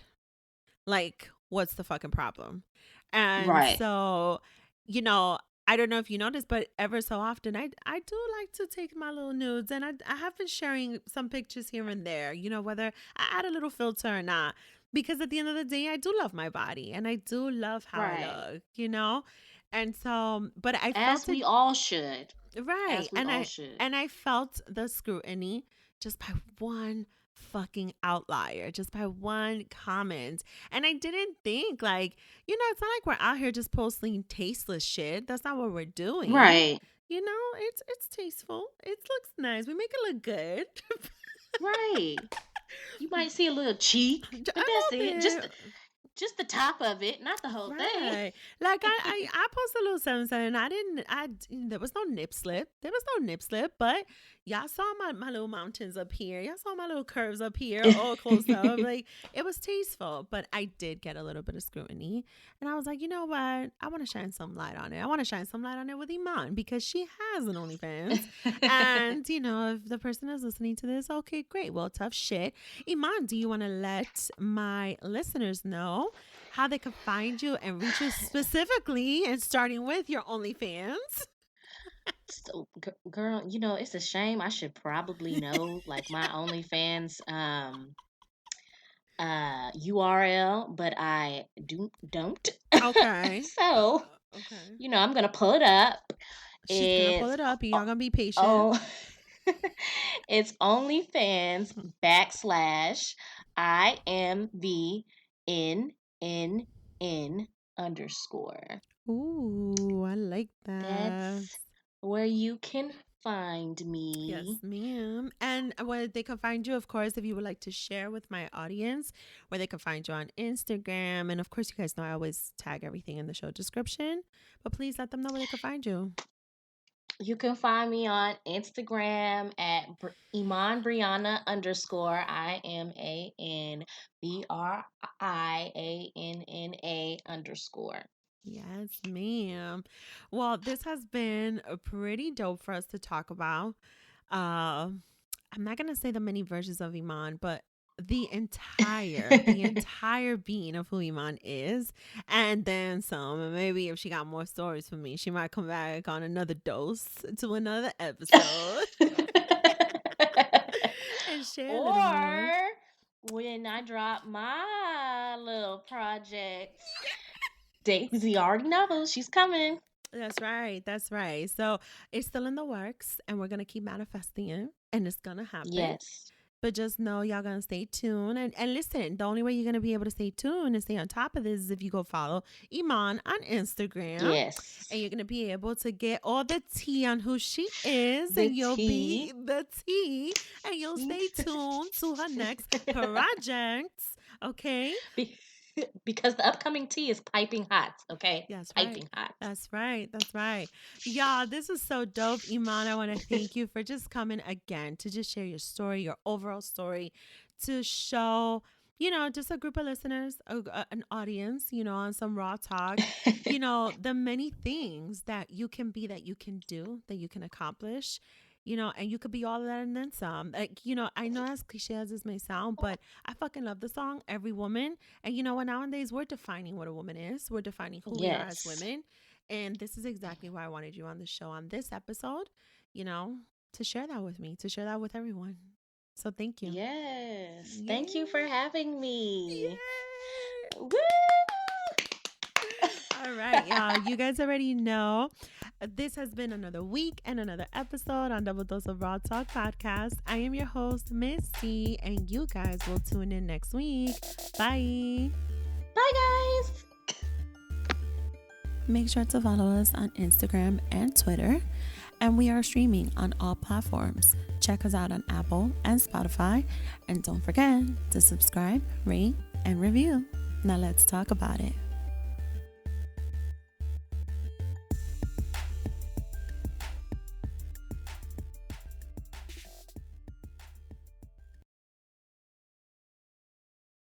like, what's the fucking problem? And Right. so, you know, I don't know if you noticed, but ever so often, I do like to take my little nudes, and I have been sharing some pictures here and there. Whether I add a little filter or not, because at the end of the day, I do love my body, and I do love how I Right. look. And so, but I As felt it we all should. right, As we and all I should. and I felt the scrutiny just by one fucking outlier, just by one comment. And I didn't think like, it's not like we're out here just posting tasteless shit. That's not what we're doing. Right. It's tasteful. It looks nice. We make it look good. Right. You might see a little cheek, A but that's little it. Just bit. just the top of it, not the whole thing. Right. Like I posted a little something. There was no nip slip. There was no nip slip, but y'all saw my little mountains up here. Y'all saw my little curves up here, all close up. Like, it was tasteful, but I did get a little bit of scrutiny. And I was like, you know what? I want to shine some light on it. I want to shine some light on it with Iman because she has an OnlyFans. And, if the person is listening to this, okay, great. Well, tough shit. Iman, do you want to let my listeners know how they can find you and reach you specifically, and starting with your OnlyFans? So, girl, it's a shame. I should probably know like my OnlyFans URL, but I don't. Okay. So, Okay. I'm gonna pull it up. She's gonna pull It's it up. Y'all o- gonna be patient. oh, it's OnlyFans backslash IMVNNN underscore. Ooh, I like that. That's where you can find Yes, me. ma'am. And where they can find you, of course, if you would like to share with my audience, where they can find you on Instagram. And of course, you guys know I always tag everything in the show description. But please let them know where they can find you. You can find me on Instagram at Iman Brianna underscore IMANBRIANNA underscore. Yes, ma'am. Well, this has been a pretty dope for us to talk about. Uh, I'm not gonna say the many versions of Iman, but the entire being of who Iman is, and then some. And maybe if she got more stories for me, she might come back on another dose to another episode and share a little more. Or when I drop my little project, Daisy already knows she's coming. That's right. That's right. So it's still in the works, and we're gonna keep manifesting it, and it's gonna happen. Yes. But just know y'all gonna stay tuned. And listen, the only way you're gonna be able to stay tuned and stay on top of this is if you go follow Iman on Instagram. Yes. And you're gonna be able to get all the tea on who she is, The and you'll tea. be the tea, and you'll stay tuned to her next projects. Okay? Be- because the upcoming tea is piping hot, okay? That's right. Piping hot. That's right. That's right. Y'all, this is so dope. Iman, I want to thank you for just coming again to just share your story, your overall story, to show, just a group of listeners, an audience, on some raw talk, the many things that you can be, that you can do, that you can accomplish. And you could be all of that and then some. Like, I know as cliche as this may sound, but I fucking love the song Every Woman. And you know what? Nowadays, we're defining what a woman is. We're defining who we are as Yes. women. And this is exactly why I wanted you on the show on this episode, you know, to share that with me, to share that with everyone. So thank you. Yes. Yeah. Thank you for having me. Yeah. Woo! All right, y'all. You guys already know this has been another week and another episode on Double Dose of Raw Talk podcast. I am your host, Miss C, and you guys will tune in next week. Bye. Bye, guys. Make sure to follow us on Instagram and Twitter. And we are streaming on all platforms. Check us out on Apple and Spotify. And don't forget to subscribe, rate, and review. Now let's talk about it.